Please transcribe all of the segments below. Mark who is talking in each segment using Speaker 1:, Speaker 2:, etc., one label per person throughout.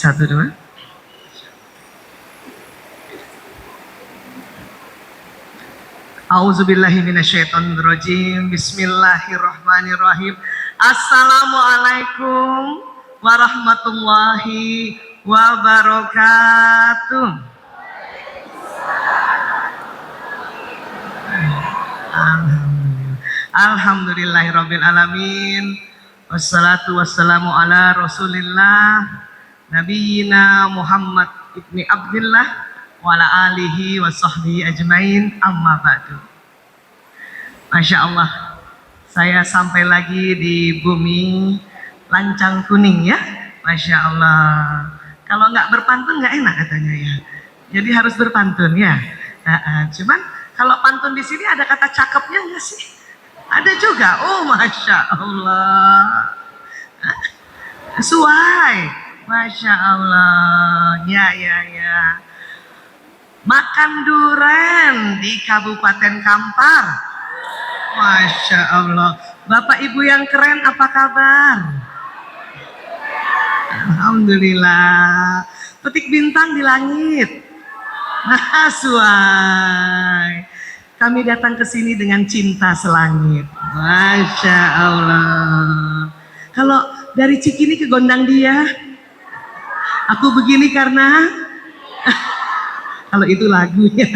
Speaker 1: Satu, dua. A'udzubillahi minasyaitonirrajim. Bismillahirrahmanirrahim. Assalamualaikum warahmatullahi wabarakatuh. Alhamdulillahirabbil alamin. Wassalatu wassalamu ala Rasulillah nabiyina Muhammad ibni Abdillah wa ala alihi wa sahbihi ajmain, amma ba'du. Masya Allah, saya sampai lagi di bumi lancang kuning ya. Masya Allah, kalau nggak berpantun nggak enak katanya ya, jadi harus berpantun ya. Cuman kalau pantun di sini ada kata cakepnya nggak sih? Ada juga. Oh, Masya Allah, sesuai. Masya Allah, ya. Makan duren di Kabupaten Kampar. Masya Allah. Bapak Ibu yang keren, apa kabar? Alhamdulillah. Petik bintang di langit. Sesuai. Kami datang ke sini dengan cinta selangit. Masya Allah. Kalau dari Cikini ke Gondang Dia, aku begini karena kalau itu lagunya.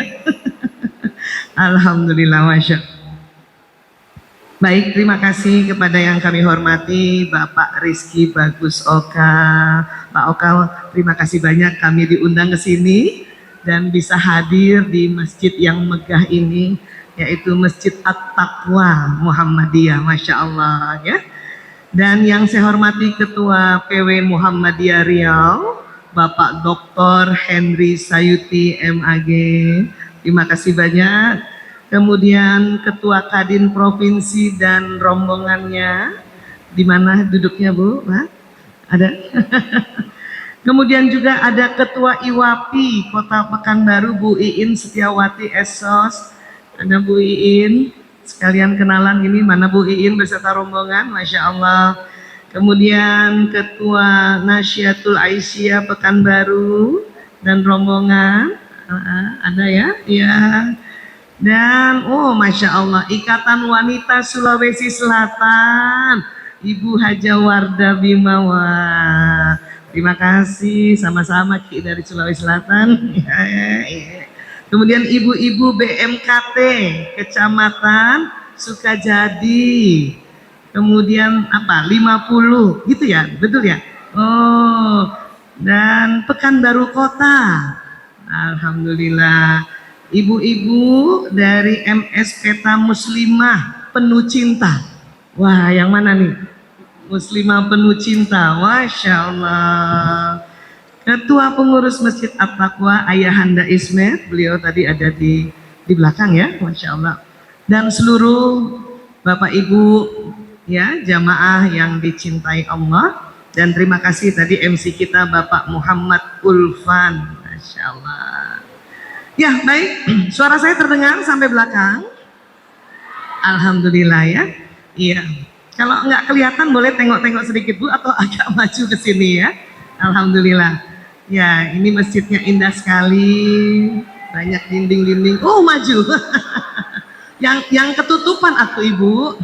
Speaker 1: Alhamdulillah, Masya Allah. Baik, terima kasih kepada yang kami hormati Bapak Rizky Bagus Oka. Pak Oka, terima kasih banyak kami diundang ke sini dan bisa hadir di masjid yang megah ini, yaitu Masjid At-Taqwa Muhammadiyah. Masya Allah ya. Dan yang saya hormati Ketua PW Muhammadiyah Riau, Bapak Dr. Henry Sayuti MAG, terima kasih banyak. Kemudian Ketua Kadin Provinsi dan rombongannya, di mana duduknya Bu? Ada? Kemudian juga ada Ketua IWAPI Kota Pekanbaru, Bu Iin Setiawati Esos. Ada Bu Iin, sekalian kenalan ini, mana Bu Iin beserta rombongan, Masya Allah. Kemudian Ketua Nasyatul Aisyah Pekanbaru dan rombongan, ada ya? Iya. Dan Masya Allah, Ikatan Wanita Sulawesi Selatan, Ibu Haja Warda Bimawa. Terima kasih, sama-sama Ki dari Sulawesi Selatan. Kemudian ibu-ibu BMKT Kecamatan Sukajadi. Kemudian 50 gitu ya, betul ya? Dan Pekanbaru Kota. Alhamdulillah. Ibu-ibu dari MS Peta Muslimah Penuh Cinta. Wah, yang mana nih? Muslimah Penuh Cinta. Masya Allah. Ketua Pengurus Masjid At-Taqwa Ayahanda Ismet, beliau tadi ada di belakang ya, Masya Allah. Dan seluruh Bapak Ibu ya, jamaah yang dicintai Allah. Dan terima kasih tadi MC kita Bapak Muhammad Ulfan. Masya Allah. Ya baik, suara saya terdengar sampai belakang. Alhamdulillah ya. Iya. Kalau nggak kelihatan boleh tengok-tengok sedikit Bu, atau agak maju ke sini ya. Alhamdulillah. Ya, ini masjidnya indah sekali. Banyak dinding-dinding. Maju. yang ketutupan aku Ibu.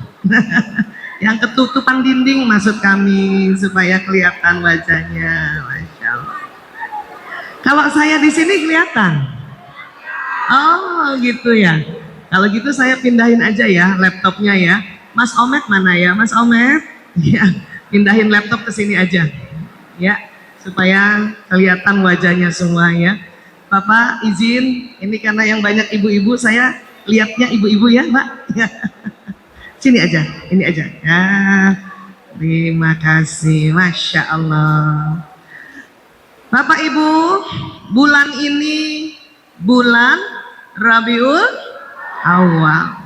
Speaker 1: Yang ketutupan dinding maksud kami, supaya kelihatan wajahnya. Masya Allah. Kalau saya di sini kelihatan. Oh gitu ya. Kalau gitu saya pindahin aja ya laptopnya ya. Mas Omet mana ya? Mas Omet, ya, pindahin laptop ke sini aja, ya, supaya kelihatan wajahnya semua ya. Bapak izin, ini karena yang banyak ibu-ibu, saya lihatnya ibu-ibu ya, Mbak. Ya. Sini aja, ini aja. Ya, terima kasih, Masya Allah. Bapak Ibu, bulan ini bulan Rabiul Awal,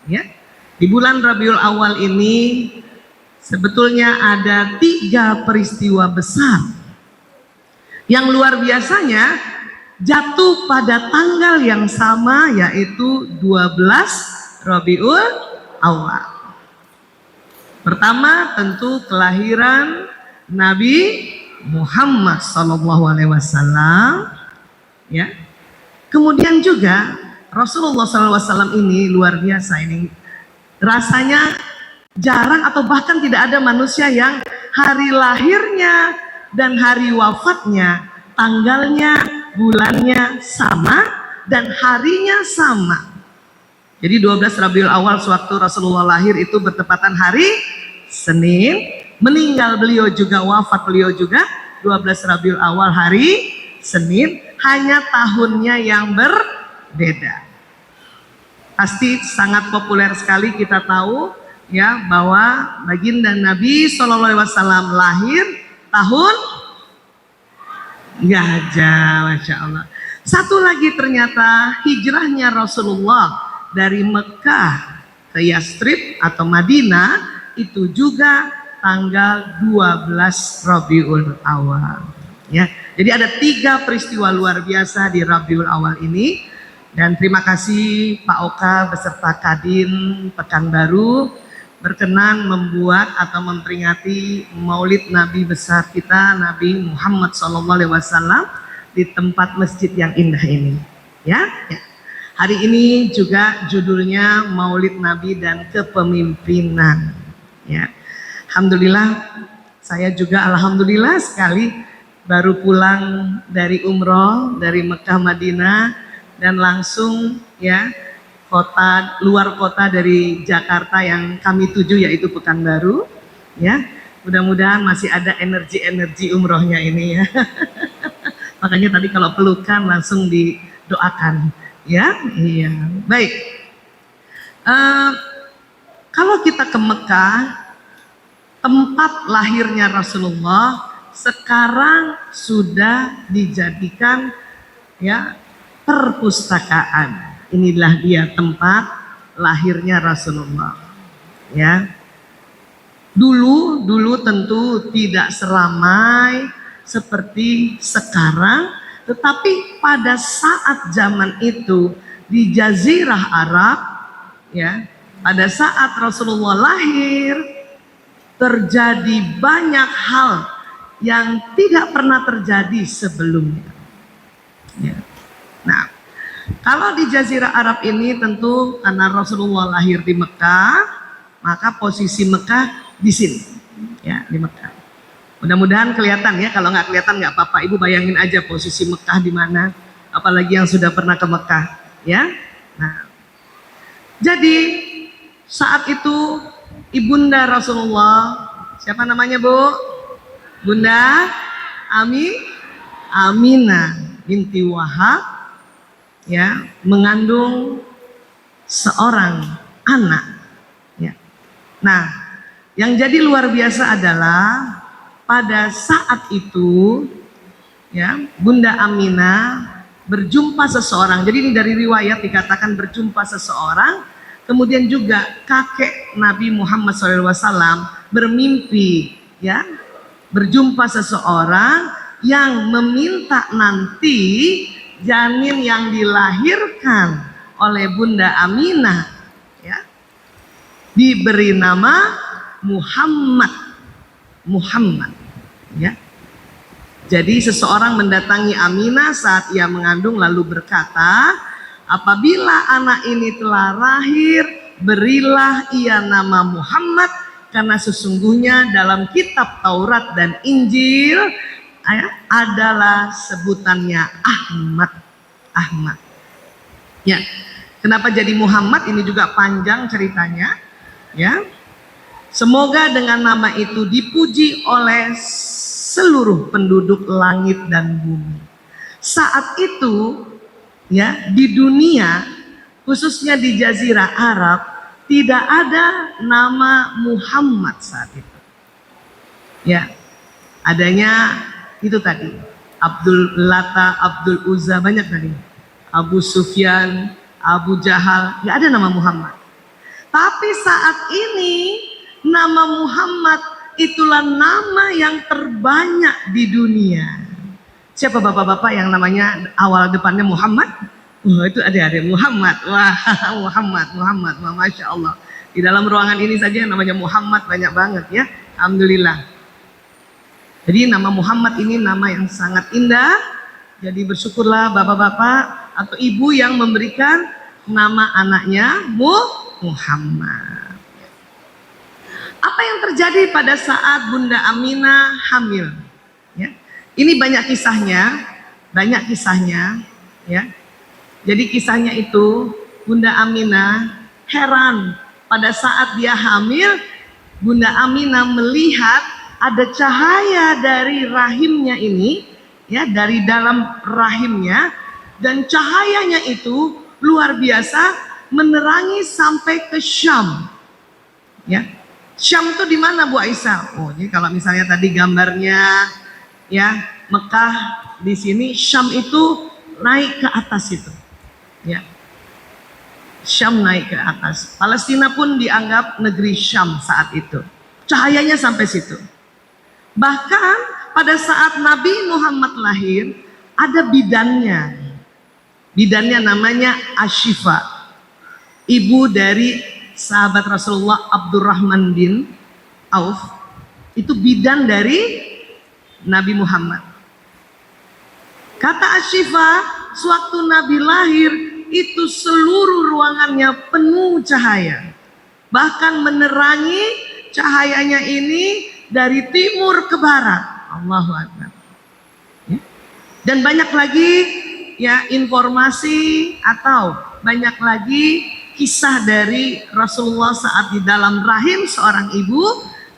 Speaker 1: ya. Di bulan Rabiul Awal ini sebetulnya ada 3 peristiwa besar yang luar biasanya jatuh pada tanggal yang sama, yaitu 12 Rabiul Awal. Pertama tentu kelahiran Nabi Muhammad Sallallahu Alaihi Wasallam. Ya, kemudian juga Rasulullah Sallallahu Alaihi Wasallam ini luar biasa ini. Rasanya jarang atau bahkan tidak ada manusia yang hari lahirnya dan hari wafatnya, tanggalnya, bulannya sama dan harinya sama. Jadi 12 Rabiul Awal sewaktu Rasulullah lahir itu bertepatan hari Senin, meninggal beliau juga, wafat beliau juga 12 Rabiul Awal hari Senin, hanya tahunnya yang berbeda. Pasti sangat populer sekali kita tahu ya bahwa baginda Nabi SAW lahir tahun Gajah, Masya Allah. Satu lagi ternyata hijrahnya Rasulullah dari Mekah ke Yastrib atau Madinah itu juga tanggal 12 Rabiul Awal. Ya, jadi ada 3 peristiwa luar biasa di Rabiul Awal ini. Dan terima kasih Pak Oka beserta Kadin Pekanbaru berkenan membuat atau memperingati Maulid Nabi besar kita Nabi Muhammad SAW di tempat masjid yang indah ini. Ya. Hari ini juga judulnya Maulid Nabi dan Kepemimpinan. Ya, alhamdulillah saya juga alhamdulillah sekali baru pulang dari umroh dari Mekah Madinah dan langsung ya luar kota dari Jakarta yang kami tuju yaitu Pekanbaru. Ya, mudah-mudahan masih ada energi umrohnya ini ya. Makanya tadi kalau pelukan langsung didoakan. Ya, iya. Baik. Kalau kita ke Mekah, tempat lahirnya Rasulullah sekarang sudah dijadikan ya perpustakaan. Inilah dia tempat lahirnya Rasulullah. Ya. Dulu tentu tidak seramai seperti sekarang. Tetapi pada saat zaman itu di Jazirah Arab, ya, pada saat Rasulullah lahir terjadi banyak hal yang tidak pernah terjadi sebelumnya. Ya. Nah, kalau di Jazirah Arab ini tentu karena Rasulullah lahir di Mekah, maka posisi Mekah di sini, ya di Mekah. Mudah-mudahan kelihatan ya, kalau nggak kelihatan nggak apa-apa. Ibu bayangin aja posisi Mekah di mana, apalagi yang sudah pernah ke Mekah, ya. Nah, jadi saat itu ibunda Rasulullah, siapa namanya Bu? Bunda Aminah binti Wahab, ya, mengandung seorang anak. Ya. Nah, yang jadi luar biasa adalah pada saat itu ya Bunda Aminah berjumpa seseorang. Jadi ini dari riwayat dikatakan berjumpa seseorang. Kemudian juga kakek Nabi Muhammad SAW bermimpi ya berjumpa seseorang yang meminta nanti janin yang dilahirkan oleh Bunda Aminah ya diberi nama Muhammad. Ya. Jadi seseorang mendatangi Aminah saat ia mengandung lalu berkata, apabila anak ini telah lahir, berilah ia nama Muhammad karena sesungguhnya dalam kitab Taurat dan Injil adalah sebutannya Ahmad. Ya. Kenapa jadi Muhammad? Ini juga panjang ceritanya, ya. Semoga dengan nama itu dipuji oleh seluruh penduduk langit dan bumi. Saat itu ya di dunia khususnya di Jazirah Arab tidak ada nama Muhammad saat itu. Ya, adanya itu tadi Abdul Lata, Abdul Uzza, banyak tadi. Abu Sufyan, Abu Jahal, nggak ada nama Muhammad. Tapi saat ini nama Muhammad itulah nama yang terbanyak di dunia. Siapa bapak-bapak yang namanya awal depannya Muhammad? Wah, itu adik-adik Muhammad. Wah, Muhammad. Wah, Masya Allah. Di dalam ruangan ini saja yang namanya Muhammad banyak banget ya. Alhamdulillah. Jadi nama Muhammad ini nama yang sangat indah. Jadi bersyukurlah bapak-bapak atau ibu yang memberikan nama anaknya Muhammad. Apa yang terjadi pada saat Bunda Aminah hamil? Ya. Ini banyak kisahnya, ya. Jadi kisahnya itu Bunda Aminah heran pada saat dia hamil, Bunda Aminah melihat ada cahaya dari rahimnya ini, ya, dari dalam rahimnya, dan cahayanya itu luar biasa menerangi sampai ke Syam. Ya. Syam itu di mana Bu Aisyah? Oh, jadi kalau misalnya tadi gambarnya ya Mekah di sini, Syam itu naik ke atas itu. Ya. Syam naik ke atas. Palestina pun dianggap negeri Syam saat itu. Cahayanya sampai situ. Bahkan pada saat Nabi Muhammad lahir, ada bidannya. Bidannya namanya Ashifa. Ibu dari sahabat Rasulullah Abdurrahman bin Auf. Itu bidan dari Nabi Muhammad. Kata Ashifa, sewaktu Nabi lahir, itu seluruh ruangannya penuh cahaya. Bahkan menerangi cahayanya ini dari timur ke barat. Allahu Akbar. Ya. Dan banyak lagi ya informasi atau banyak lagi kisah dari Rasulullah saat di dalam rahim seorang ibu,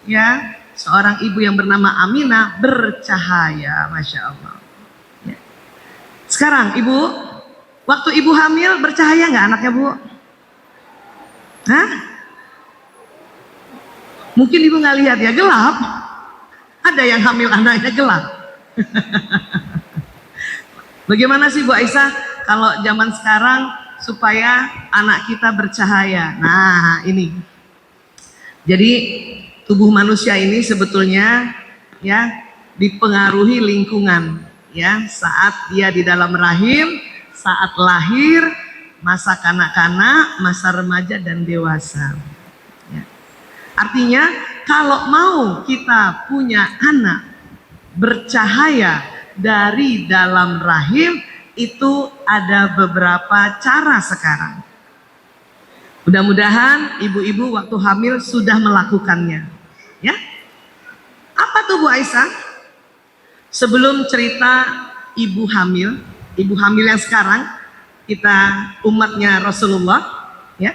Speaker 1: ya, seorang ibu yang bernama Aminah bercahaya, masya Allah. Ya. Sekarang ibu, waktu ibu hamil bercahaya nggak anaknya Bu? Hah? Mungkin ibu nggak lihat ya, gelap. Ada yang hamil anaknya gelap. Bagaimana sih Bu Aisyah kalau zaman sekarang supaya anak kita bercahaya? Nah ini. Jadi tubuh manusia ini sebetulnya ya dipengaruhi lingkungan ya, saat dia di dalam rahim, saat lahir, masa kanak-kanak, masa remaja dan dewasa. Ya. Artinya kalau mau kita punya anak bercahaya dari dalam rahim, itu ada beberapa cara sekarang. Mudah-mudahan ibu-ibu waktu hamil sudah melakukannya. Ya. Apa tuh Bu Aisyah? Sebelum cerita ibu hamil yang sekarang, kita umatnya Rasulullah, ya.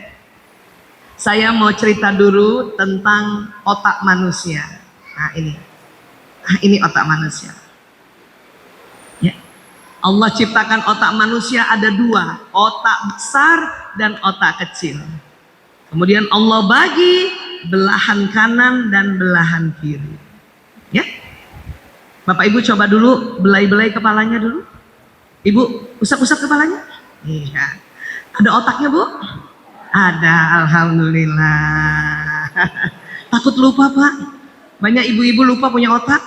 Speaker 1: Saya mau cerita dulu tentang otak manusia. Nah, ini otak manusia. Ya. Allah ciptakan otak manusia ada dua, otak besar dan otak kecil. Kemudian Allah bagi belahan kanan dan belahan kiri. Ya. Bapak Ibu coba dulu belai-belai kepalanya dulu. Ibu usap-usap kepalanya. Iya. Ada otaknya Bu? Ada, alhamdulillah. Takut lupa Pak. Banyak ibu-ibu lupa punya otak.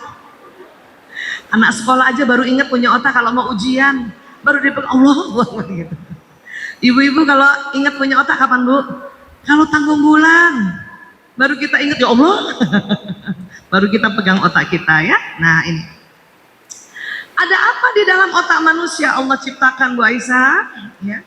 Speaker 1: Anak sekolah aja baru ingat punya otak kalau mau ujian. Baru dia bilang Allah gitu. Ibu-ibu kalau ingat punya otak kapan Bu? Kalau tanggung bulan. Baru kita ingat ya Allah. Baru kita pegang otak kita ya. Nah ini. Ada apa di dalam otak manusia Allah ciptakan Bu Aisyah? Ya.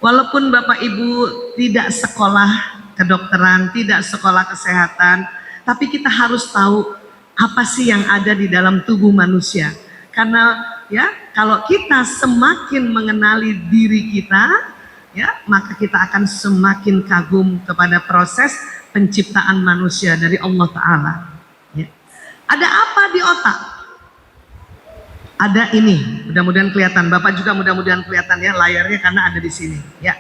Speaker 1: Walaupun Bapak Ibu tidak sekolah kedokteran, tidak sekolah kesehatan, tapi kita harus tahu apa sih yang ada di dalam tubuh manusia. Karena ya kalau kita semakin mengenali diri kita, ya maka kita akan semakin kagum kepada proses penciptaan manusia dari Allah Ta'ala. Ya. Ada apa di otak? Ada ini, mudah-mudahan kelihatan. Bapak juga mudah-mudahan kelihatan ya layarnya karena ada di sini. Ya,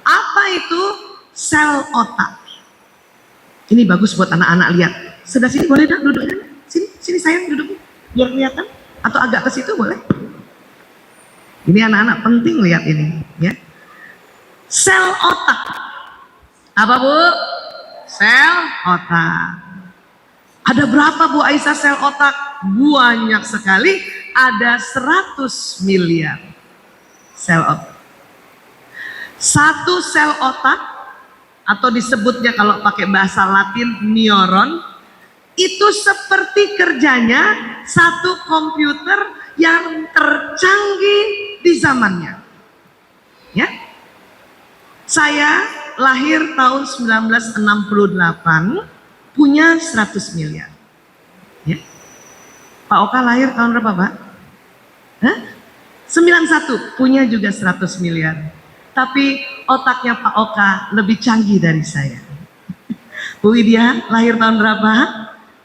Speaker 1: apa itu sel otak? Ini bagus buat anak-anak lihat. Sebelah sini boleh dah duduknya. Sini sayang duduk biar kelihatan. Atau agak ke situ boleh. Ini anak-anak penting lihat ini. Ya, sel otak. Apa Bu? Sel otak. Ada berapa Bu Aisyah sel otak? Banyak sekali. Ada 100 miliar sel otak. Satu sel otak atau disebutnya kalau pakai bahasa Latin neuron itu seperti kerjanya satu komputer yang tercanggih di zamannya. Ya, saya lahir tahun 1968, punya 100 miliar. Ya. Pak Oka lahir tahun berapa, Pak? Hah? 91, punya juga 100 miliar. Tapi otaknya Pak Oka lebih canggih dari saya. Bu Widya lahir tahun berapa?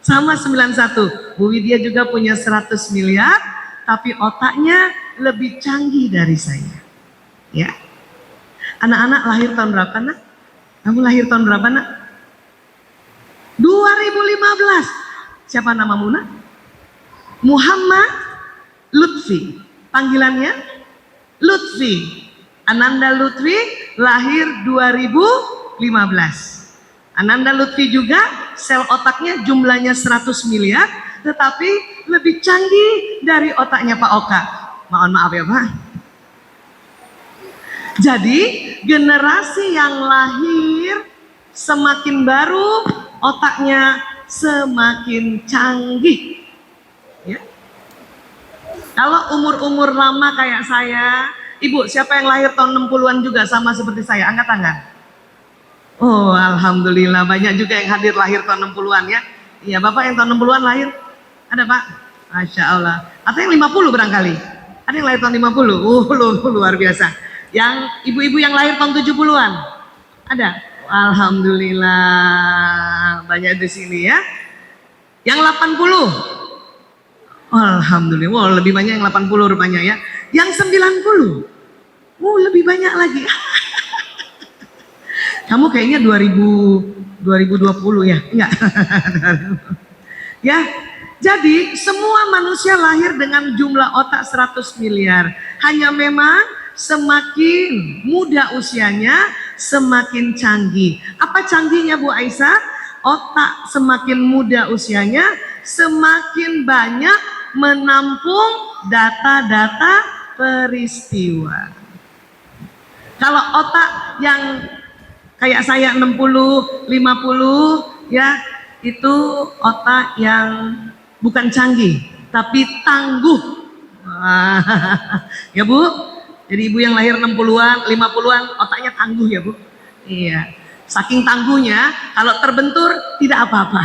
Speaker 1: Sama 91. Bu Widya juga punya 100 miliar, tapi otaknya lebih canggih dari saya. Ya. Anak-anak lahir tahun berapa, Nak? Kamu lahir tahun berapa, Nak? 2015. Siapa namamu, Nak? Muhammad Lutfi. Panggilannya Lutfi. Ananda Lutfi lahir 2015. Ananda Lutfi juga sel otaknya jumlahnya 100 miliar, tetapi lebih canggih dari otaknya Pak Oka. Mohon maaf ya, Pak. Jadi generasi yang lahir semakin baru, otaknya semakin canggih. Ya. Kalau umur-umur lama kayak saya, Ibu, siapa yang lahir tahun 60-an juga sama seperti saya? Angkat tangan. Oh, alhamdulillah banyak juga yang hadir lahir tahun 60-an ya. Iya, Bapak yang tahun 60-an lahir? Ada, Pak? Masya Allah. Atau yang 50 barangkali? Ada yang lahir tahun 50? Luar biasa. Yang ibu-ibu yang lahir tahun 70-an? Ada? Alhamdulillah banyak di sini ya. Yang 80? Alhamdulillah, wow, lebih banyak yang 80 rupanya ya. Yang 90? Lebih banyak lagi. Kamu kayaknya 2020 ya? Enggak. Ya, jadi semua manusia lahir dengan jumlah otak 100 miliar. Hanya memang semakin muda usianya, semakin canggih. Apa canggihnya, Bu Aisyah? Otak semakin muda usianya, semakin banyak menampung data-data peristiwa. Kalau otak yang kayak saya 60, 50 ya, itu otak yang bukan canggih tapi tangguh. Ya Bu, jadi ibu yang lahir 60-an, 50-an otaknya tangguh ya Bu. Iya, saking tangguhnya kalau terbentur tidak apa-apa.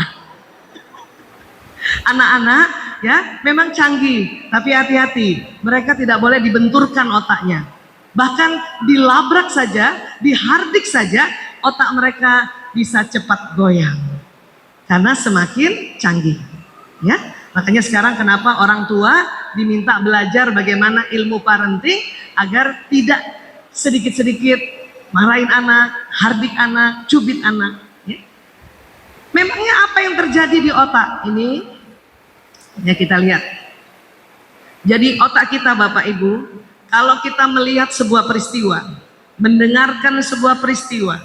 Speaker 1: Anak-anak ya memang canggih, tapi hati-hati, mereka tidak boleh dibenturkan otaknya. Bahkan dilabrak saja, dihardik saja, otak mereka bisa cepat goyang karena semakin canggih. Ya, makanya sekarang kenapa orang tua diminta belajar bagaimana ilmu parenting agar tidak sedikit-sedikit marahin anak, hardik anak, cubit anak. Ya. Memangnya apa yang terjadi di otak ini? Ya kita lihat. Jadi otak kita Bapak Ibu, kalau kita melihat sebuah peristiwa, mendengarkan sebuah peristiwa,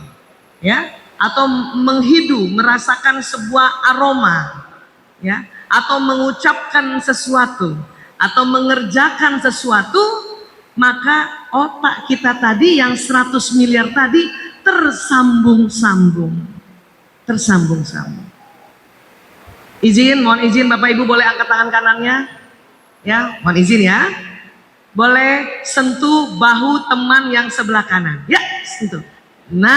Speaker 1: ya, atau menghidu, merasakan sebuah aroma, ya, atau mengucapkan sesuatu, atau mengerjakan sesuatu, maka otak kita tadi yang 100 miliar tadi tersambung-sambung. Tersambung-sambung. Mohon izin Bapak Ibu boleh angkat tangan kanannya? Ya, mohon izin ya. Boleh sentuh bahu teman yang sebelah kanan. Ya, sentuh. Nah,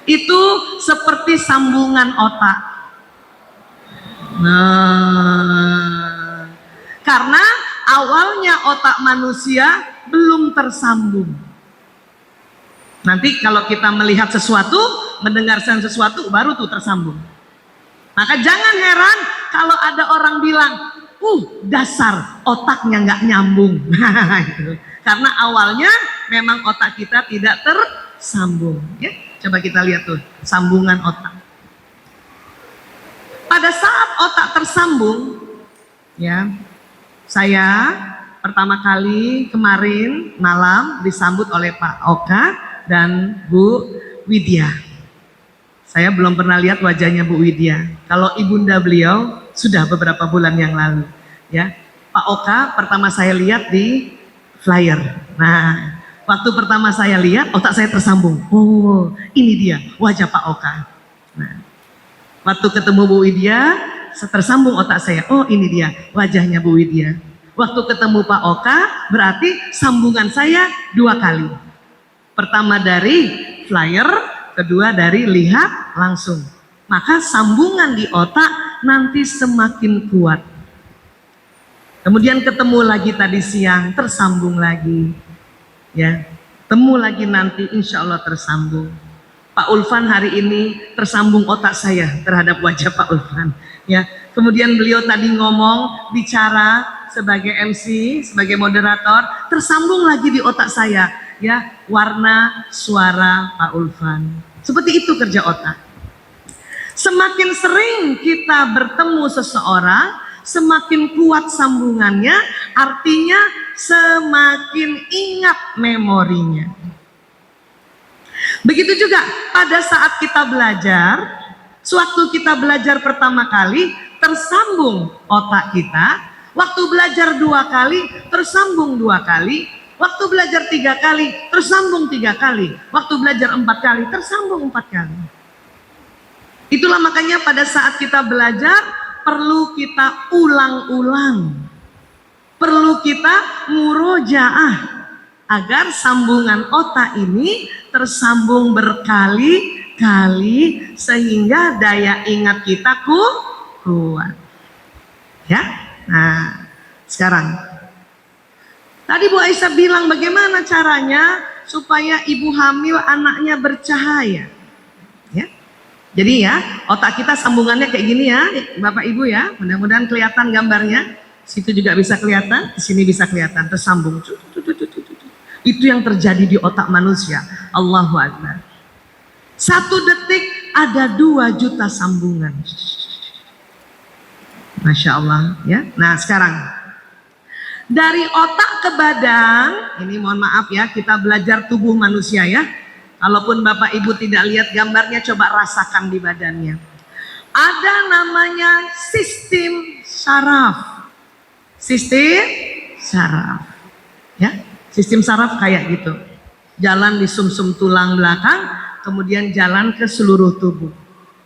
Speaker 1: itu seperti sambungan otak. Nah, karena awalnya otak manusia belum tersambung. Nanti kalau kita melihat sesuatu, mendengarkan sesuatu, baru tuh tersambung. Maka jangan heran kalau ada orang bilang, dasar otaknya nggak nyambung. Karena awalnya memang otak kita tidak tersambung. Ya, coba kita lihat tuh sambungan otak. Pada saat otak tersambung, ya, saya pertama kali kemarin malam disambut oleh Pak Oka dan Bu Widya. Saya belum pernah lihat wajahnya Bu Widya. Kalau ibunda beliau sudah beberapa bulan yang lalu. Ya, Pak Oka pertama saya lihat di flyer. Nah, waktu pertama saya lihat otak saya tersambung. Oh, ini dia wajah Pak Oka. Nah, Waktu ketemu Bu Widya, tersambung otak saya. Oh, ini dia wajahnya Bu Widya. Waktu ketemu Pak Oka, berarti sambungan saya 2 kali. Pertama dari flyer, kedua dari lihat langsung. Maka sambungan di otak nanti semakin kuat. Kemudian ketemu lagi tadi siang, tersambung lagi. Ya, temu lagi nanti, insya Allah tersambung. Pak Ulfan hari ini tersambung otak saya terhadap wajah Pak Ulfan. Ya, kemudian beliau tadi ngomong, bicara sebagai MC, sebagai moderator, tersambung lagi di otak saya. Ya, warna suara Pak Ulfan. Seperti itu kerja otak. Semakin sering kita bertemu seseorang, semakin kuat sambungannya, artinya semakin ingat memorinya. Begitu juga pada saat kita belajar, sewaktu kita belajar pertama kali, tersambung otak kita. Waktu belajar 2 kali, tersambung 2 kali. Waktu belajar 3 kali, tersambung 3 kali. Waktu belajar 4 kali, tersambung 4 kali. Itulah makanya pada saat kita belajar, perlu kita ulang-ulang. Perlu kita murojaah agar sambungan otak ini tersambung berkali-kali sehingga daya ingat kita kuat. Ya. Nah, sekarang tadi Bu Aisyah bilang bagaimana caranya supaya ibu hamil anaknya bercahaya. Ya. Jadi ya, otak kita sambungannya kayak gini ya, Bapak Ibu ya. Mudah-mudahan kelihatan gambarnya. Situ juga bisa kelihatan, di sini bisa kelihatan, tersambung. Itu yang terjadi di otak manusia. Allahu Akbar. 1 detik ada 2 juta sambungan. Masya Allah ya. Nah sekarang dari otak ke badan, ini mohon maaf ya, kita belajar tubuh manusia ya. Kalaupun Bapak Ibu tidak lihat gambarnya, coba rasakan di badannya. Ada namanya sistem saraf. Sistem saraf. Ya, sistem saraf kayak gitu. Jalan di sumsum tulang belakang, kemudian jalan ke seluruh tubuh.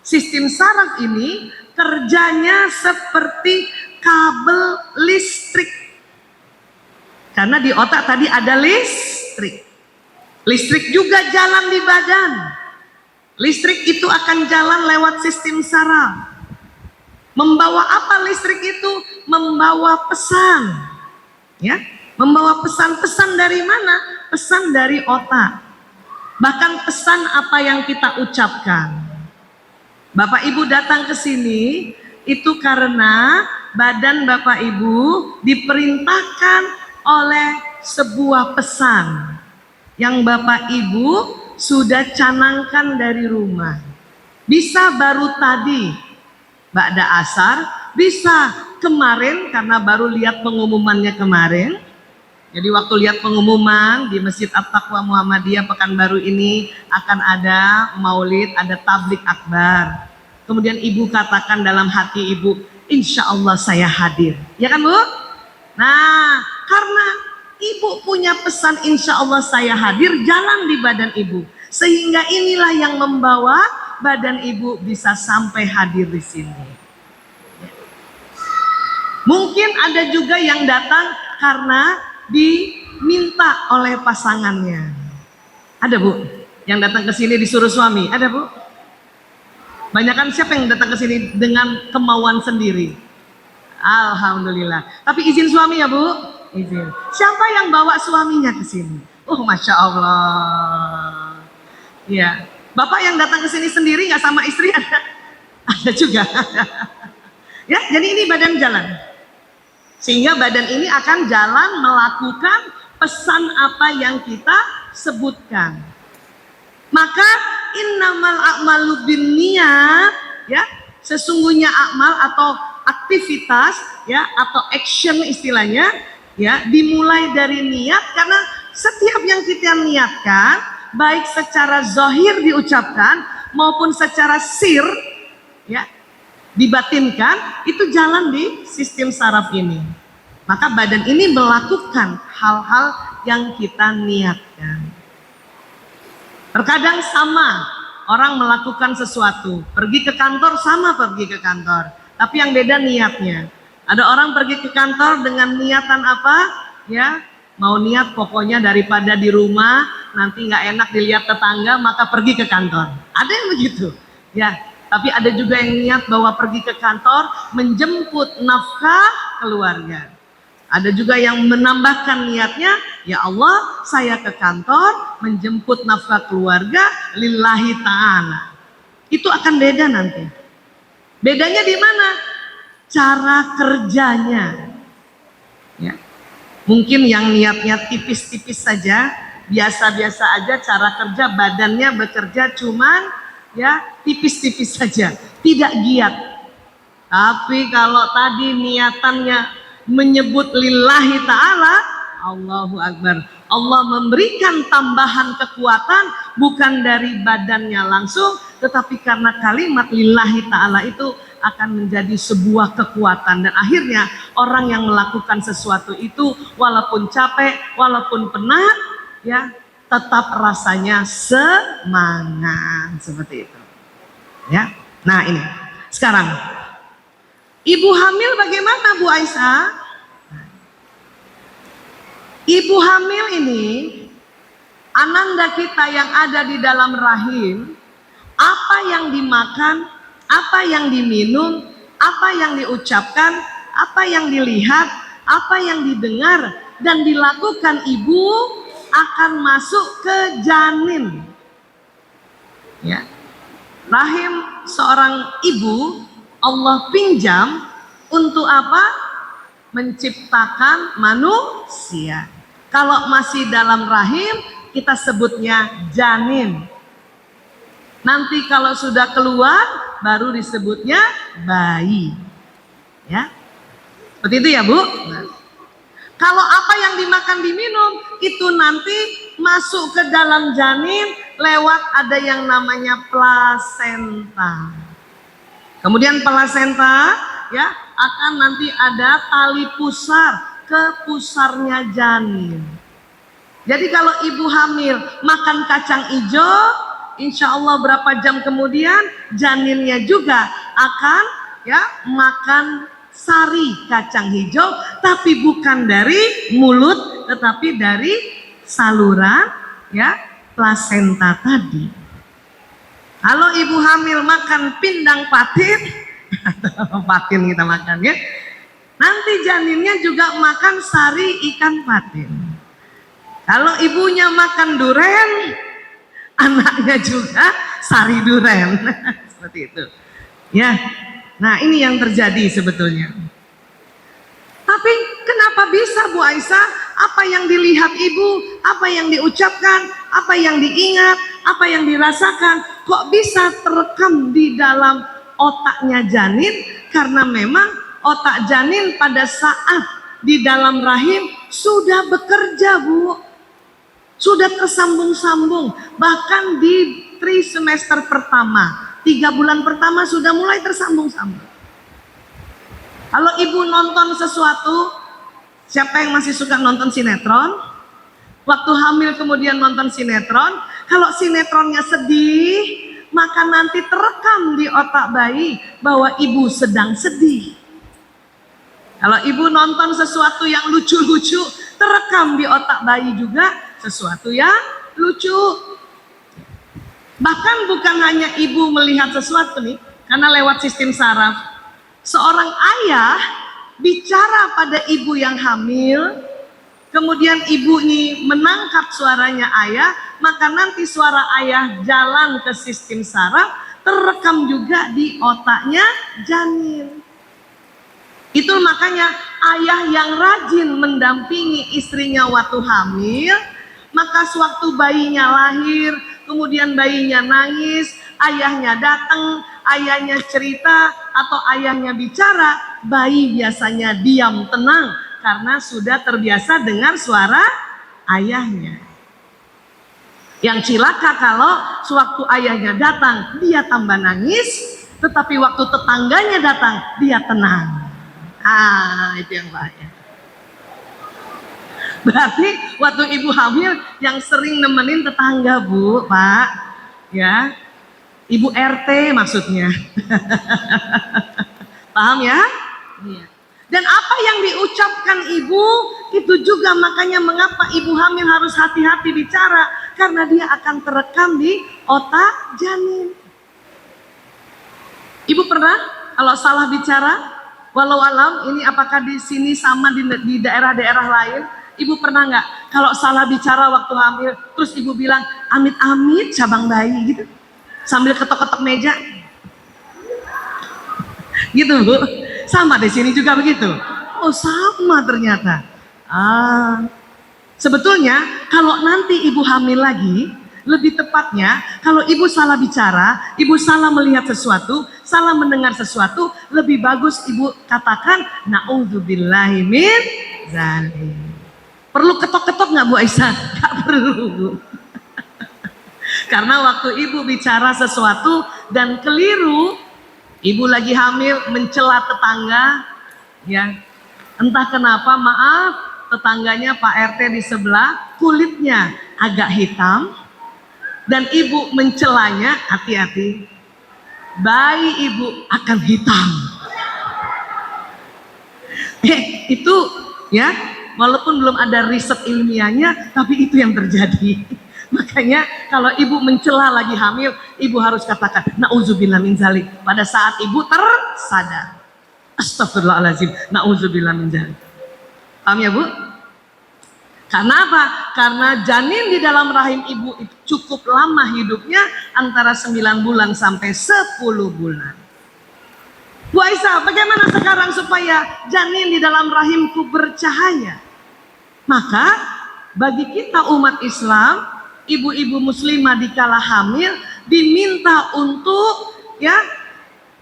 Speaker 1: Sistem saraf ini kerjanya seperti kabel listrik. Karena di otak tadi ada listrik. Listrik juga jalan di badan. Listrik itu akan jalan lewat sistem saraf. Membawa apa listrik itu? Membawa pesan. Ya, membawa pesan-pesan dari mana? Pesan dari otak. Bahkan pesan apa yang kita ucapkan. Bapak Ibu datang ke sini itu karena badan Bapak Ibu diperintahkan oleh sebuah pesan yang Bapak Ibu sudah canangkan dari rumah. Bisa baru tadi, ba'da asar, bisa kemarin karena baru lihat pengumumannya kemarin. Jadi waktu lihat pengumuman di Masjid At-Taqwa Muhammadiyah Pekanbaru ini akan ada maulid, ada tablik akbar. Kemudian ibu katakan dalam hati ibu, insya Allah saya hadir. Ya kan Bu? Nah, karena ibu punya pesan insya Allah saya hadir, jalan di badan ibu. Sehingga inilah yang membawa badan ibu bisa sampai hadir di sini. Mungkin ada juga yang datang karena diminta oleh pasangannya. Ada Bu? Yang datang ke sini disuruh suami? Ada Bu? Banyakan siapa yang datang ke sini dengan kemauan sendiri? Alhamdulillah. Tapi izin suami ya Bu? Izin. Siapa yang bawa suaminya ke sini? Oh, Masya Allah. Ya, Bapak yang datang ke sini sendiri nggak sama istri ada? Ada juga. Ya, jadi ini badan jalan. Sehingga badan ini akan jalan melakukan pesan apa yang kita sebutkan. Maka innamal a'malu binniyat, ya, sesungguhnya amal atau aktivitas ya atau action istilahnya ya dimulai dari niat, karena setiap yang kita niatkan baik secara zahir diucapkan maupun secara sir ya dibatinkan itu jalan di sistem saraf ini. Maka badan ini melakukan hal-hal yang kita niatkan. Terkadang sama orang melakukan sesuatu, pergi ke kantor sama pergi ke kantor, tapi yang beda niatnya. Ada orang pergi ke kantor dengan niatan apa? Ya, mau niat pokoknya daripada di rumah nanti nggak enak dilihat tetangga, maka pergi ke kantor. Ada yang begitu, ya. Tapi ada juga yang niat bahwa pergi ke kantor menjemput nafkah keluarga. Ada juga yang menambahkan niatnya, ya Allah, saya ke kantor menjemput nafkah keluarga lillahi ta'ala. Itu akan beda nanti. Bedanya di mana? Cara kerjanya. Ya. Mungkin yang niatnya tipis-tipis saja, biasa-biasa aja cara kerja, badannya bekerja cuman ya tipis-tipis saja, tidak giat. Tapi kalau tadi niatannya menyebut lillahi ta'ala, Allahu Akbar, Allah memberikan tambahan kekuatan bukan dari badannya langsung, tetapi karena kalimat lillahi ta'ala itu akan menjadi sebuah kekuatan. Dan akhirnya orang yang melakukan sesuatu itu walaupun capek, walaupun penat, ya tetap rasanya semangat, seperti itu. Ya. Nah, ini sekarang ibu hamil bagaimana, Bu Aisyah? Ibu hamil ini ananda kita yang ada di dalam rahim, apa yang dimakan, apa yang diminum, apa yang diucapkan, apa yang dilihat, apa yang didengar dan dilakukan ibu akan masuk ke janin. Ya. Rahim seorang ibu Allah pinjam untuk apa? Menciptakan manusia. Kalau masih dalam rahim kita sebutnya janin. Nanti kalau sudah keluar baru disebutnya bayi. Ya. Seperti itu ya, Bu? Nah. Kalau apa yang dimakan diminum itu nanti masuk ke dalam janin lewat ada yang namanya plasenta. Kemudian plasenta ya akan nanti ada tali pusar ke pusarnya janin. Jadi kalau ibu hamil makan kacang hijau, insya Allah berapa jam kemudian janinnya juga akan ya makan sari kacang hijau, tapi bukan dari mulut, tetapi dari saluran ya plasenta tadi. Kalau ibu hamil makan pindang patin, atau patin kita makan ya, nanti janinnya juga makan sari ikan patin. Kalau ibunya makan duren, anaknya juga sari duren, seperti itu. Ya. Nah ini yang terjadi sebetulnya. Tapi kenapa bisa, Bu Aisyah? Apa yang dilihat ibu, apa yang diucapkan, apa yang diingat, apa yang dirasakan, kok bisa terekam di dalam otaknya janin? Karena memang otak janin pada saat di dalam rahim sudah bekerja, Bu. Sudah tersambung-sambung. Bahkan di trimester pertama, 3 bulan pertama sudah mulai tersambung-sambung. Kalau ibu nonton sesuatu, siapa yang masih suka nonton sinetron? Waktu hamil kemudian nonton sinetron, kalau sinetronnya sedih, maka nanti terekam di otak bayi bahwa ibu sedang sedih. Kalau ibu nonton sesuatu yang lucu-lucu, terekam di otak bayi juga sesuatu yang lucu. Bahkan bukan hanya ibu melihat sesuatu nih, karena lewat sistem saraf. Seorang ayah bicara pada ibu yang hamil, kemudian ibu ini menangkap suaranya ayah, maka nanti suara ayah jalan ke sistem saraf, terekam juga di otaknya janin. Itu makanya ayah yang rajin mendampingi istrinya waktu hamil, maka sewaktu bayinya lahir, kemudian bayinya nangis, ayahnya datang, ayahnya cerita atau ayahnya bicara, bayi biasanya diam tenang karena sudah terbiasa dengar suara ayahnya. Yang cilaka kalau sewaktu ayahnya datang dia tambah nangis, tetapi waktu tetangganya datang dia tenang. Itu yang bahaya. Berarti waktu ibu hamil yang sering nemenin tetangga, Bu, Pak, ya, Ibu RT maksudnya. Paham ya? Iya. Dan apa yang diucapkan ibu itu juga makanya mengapa ibu hamil harus hati-hati bicara, karena dia akan terekam di otak janin. Ibu pernah kalau salah bicara, walau alam ini apakah di sini sama di daerah-daerah lain, ibu pernah nggak kalau salah bicara waktu hamil terus ibu bilang amit-amit cabang bayi gitu sambil ketok-ketok meja gitu Bu? Sama di sini juga begitu? Oh sama ternyata. Sebetulnya kalau nanti ibu hamil lagi, lebih tepatnya kalau ibu salah bicara, ibu salah melihat sesuatu, salah mendengar sesuatu, lebih bagus ibu katakan naudzubillahi min zalim. Perlu ketok-ketok nggak Bu Aisyah? Nggak perlu Bu. Karena waktu ibu bicara sesuatu dan keliru, ibu lagi hamil mencela tetangga, ya entah kenapa maaf tetangganya Pak RT di sebelah kulitnya agak hitam dan ibu mencelanya, hati-hati bayi ibu akan hitam. Itu ya walaupun belum ada riset ilmiahnya tapi itu yang terjadi. Makanya kalau ibu mencela lagi hamil, ibu harus katakan nauzubillah min zalik pada saat ibu tersadar. Astagfirullahaladzim, nauzubillah min zalik. Paham ya Bu? Karena apa? Karena janin di dalam rahim ibu itu cukup lama hidupnya, antara 9 bulan sampai 10 bulan. Bu Aisyah, bagaimana sekarang supaya janin di dalam rahimku bercahaya? Maka bagi kita umat Islam, ibu-ibu muslimah dikala hamil diminta untuk ya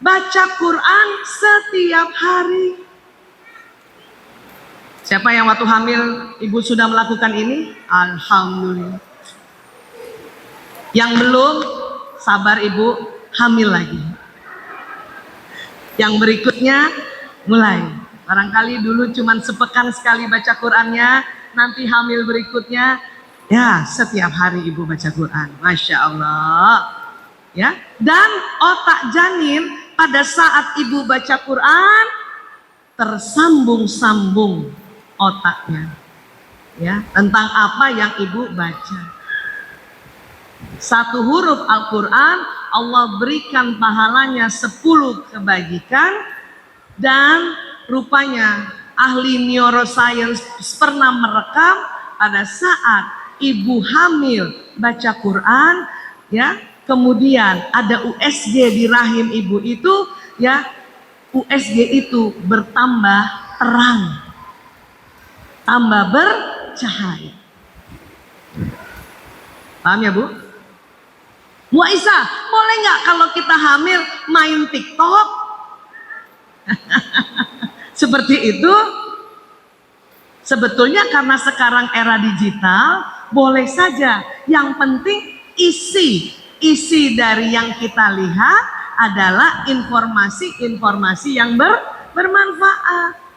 Speaker 1: baca Quran setiap hari. Siapa yang waktu hamil ibu sudah melakukan ini? Alhamdulillah. Yang belum, sabar ibu, hamil lagi. Yang berikutnya mulai. Barangkali dulu cuma sepekan sekali baca Qurannya, nanti hamil berikutnya ya setiap hari ibu baca Quran. Masya Allah. Ya, dan otak janin pada saat ibu baca Quran tersambung-sambung otaknya, ya tentang apa yang ibu baca. Satu huruf Al-Quran Allah berikan pahalanya 10 kebajikan, dan rupanya ahli neuroscience pernah merekam pada saat ibu hamil baca Quran, ya kemudian ada USG di rahim ibu itu, ya USG itu bertambah terang, tambah bercahaya. Paham ya Bu? Bu Aisyah, boleh nggak kalau kita hamil main TikTok? Seperti itu? Sebetulnya karena sekarang era digital, boleh saja. Yang penting isi dari yang kita lihat adalah informasi-informasi yang bermanfaat.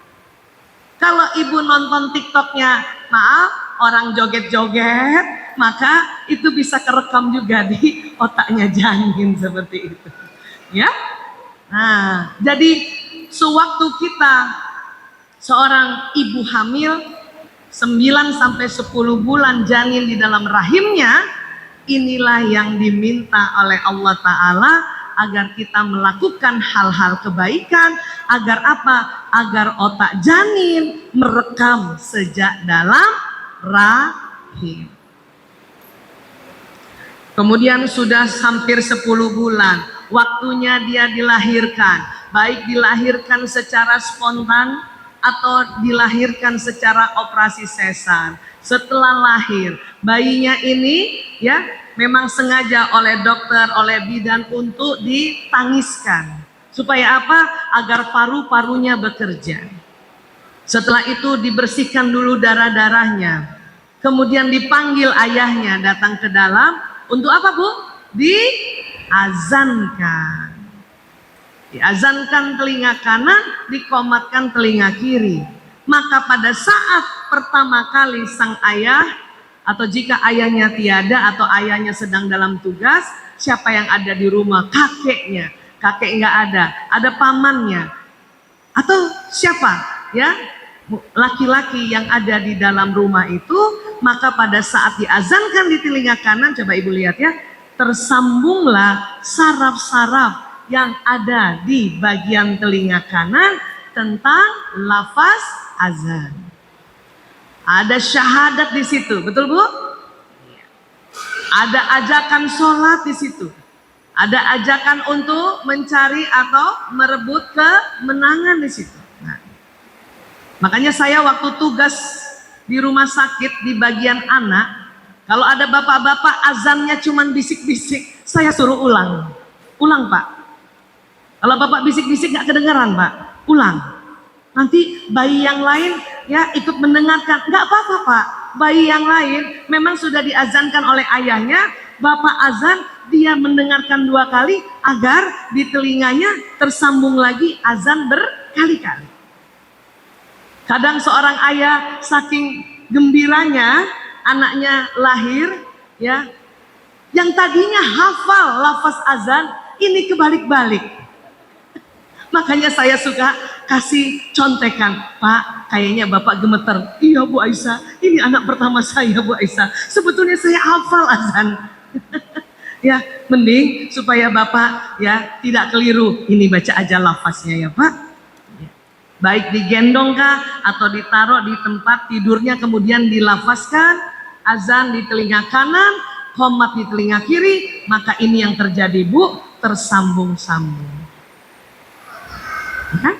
Speaker 1: Kalau ibu nonton TikToknya, maaf, orang joget-joget, maka itu bisa kerekam juga di otaknya janin seperti itu. Ya. Nah, jadi sewaktu kita seorang ibu hamil 9 sampai 10 bulan janin di dalam rahimnya, inilah yang diminta oleh Allah Ta'ala agar kita melakukan hal-hal kebaikan. Agar apa? Agar otak janin merekam sejak dalam rahim. Kemudian sudah hampir 10 bulan, waktunya dia dilahirkan. Baik dilahirkan secara spontan atau dilahirkan secara operasi sesar. Setelah lahir, bayinya ini ya memang sengaja oleh dokter, oleh bidan untuk ditangiskan. Supaya apa? Agar paru-parunya bekerja. Setelah itu dibersihkan dulu darah-darahnya. Kemudian dipanggil ayahnya datang ke dalam. Untuk apa Bu? Diazankan. Diazankan telinga kanan, dikomatkan telinga kiri. Maka pada saat pertama kali sang ayah, atau jika ayahnya tiada atau ayahnya sedang dalam tugas, siapa yang ada di rumah? Kakeknya, kakek nggak ada pamannya, atau siapa ya laki-laki yang ada di dalam rumah itu, maka pada saat diazankan di telinga kanan, coba ibu lihat ya, tersambunglah saraf-saraf yang ada di bagian telinga kanan tentang lafaz azan. Ada syahadat di situ, betul Bu? Ada ajakan sholat di situ. Ada ajakan untuk mencari atau merebut kemenangan di situ. Nah, makanya saya waktu tugas di rumah sakit di bagian anak, kalau ada bapak-bapak azannya cuman bisik-bisik, saya suruh ulang. Ulang Pak. Kalau bapak bisik-bisik nggak kedengaran Pak, ulang. Nanti bayi yang lain ya ikut mendengarkan. Nggak apa-apa Pak. Bayi yang lain memang sudah diazankan oleh ayahnya, bapak azan, dia mendengarkan 2 kali agar di telinganya tersambung lagi azan berkali-kali. Kadang seorang ayah saking gembiranya anaknya lahir ya, yang tadinya hafal lafaz azan ini kebalik-balik. Makanya saya suka kasih contekan, Pak, kayaknya Bapak gemeter. Iya Bu Aisyah, ini anak pertama saya Bu Aisyah. Sebetulnya saya hafal azan. Ya, mending supaya Bapak ya tidak keliru. Ini baca aja lafaznya ya Pak. Baik digendong kah atau ditaruh di tempat tidurnya kemudian dilafazkan azan di telinga kanan, qomat di telinga kiri, maka ini yang terjadi Bu, tersambung-sambung. Ya?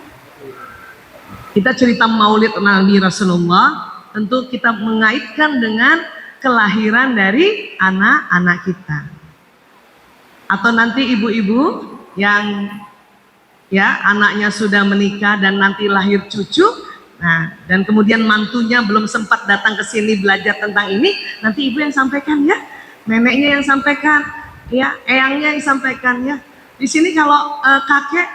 Speaker 1: Kita cerita Maulid Nabi Rasulullah, tentu kita mengaitkan dengan kelahiran dari anak-anak kita. Atau nanti ibu-ibu yang ya anaknya sudah menikah dan nanti lahir cucu, nah dan kemudian mantunya belum sempat datang ke sini belajar tentang ini, nanti ibu yang sampaikan ya, neneknya yang sampaikan, ya eyangnya yang sampaikan ya. Di sini kalau kakek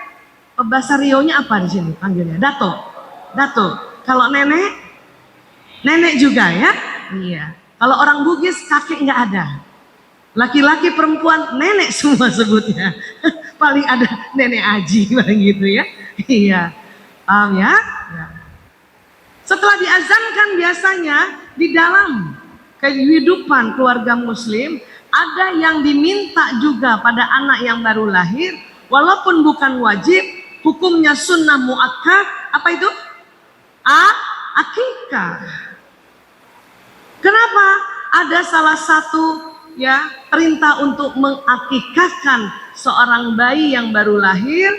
Speaker 1: bahasa Rionya apa di sini panggilnya? Dato. Dato. Kalau nenek, nenek juga ya. Iya. Kalau orang Bugis kakek nggak ada. Laki-laki perempuan nenek semua sebutnya. Paling ada nenek Aji gitu ya. Iya. Paham ya? Ya. Setelah diazankan biasanya di dalam kehidupan keluarga muslim ada yang diminta juga pada anak yang baru lahir, walaupun bukan wajib, hukumnya sunnah muakkad. Apa itu? Akikah. Kenapa? Ada salah satu ya perintah untuk mengakikahkan seorang bayi yang baru lahir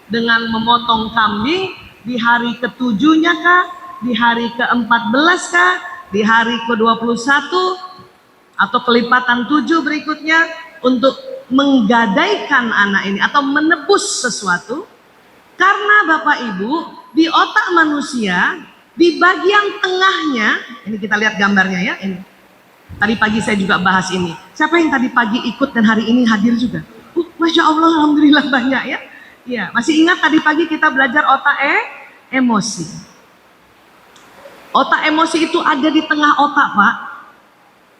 Speaker 1: dengan memotong kambing di hari ke-7-nya kah, di hari ke-14 kah, di hari ke-21 atau kelipatan 7 berikutnya, untuk menggadaikan anak ini atau menebus sesuatu. Karena Bapak Ibu, di otak manusia, di bagian tengahnya, ini kita lihat gambarnya ya, ini. Tadi pagi saya juga bahas ini. Siapa yang tadi pagi ikut dan hari ini hadir juga? Masya Allah, alhamdulillah banyak ya. Ya, masih ingat tadi pagi kita belajar otak emosi. Otak emosi itu ada di tengah otak, Pak.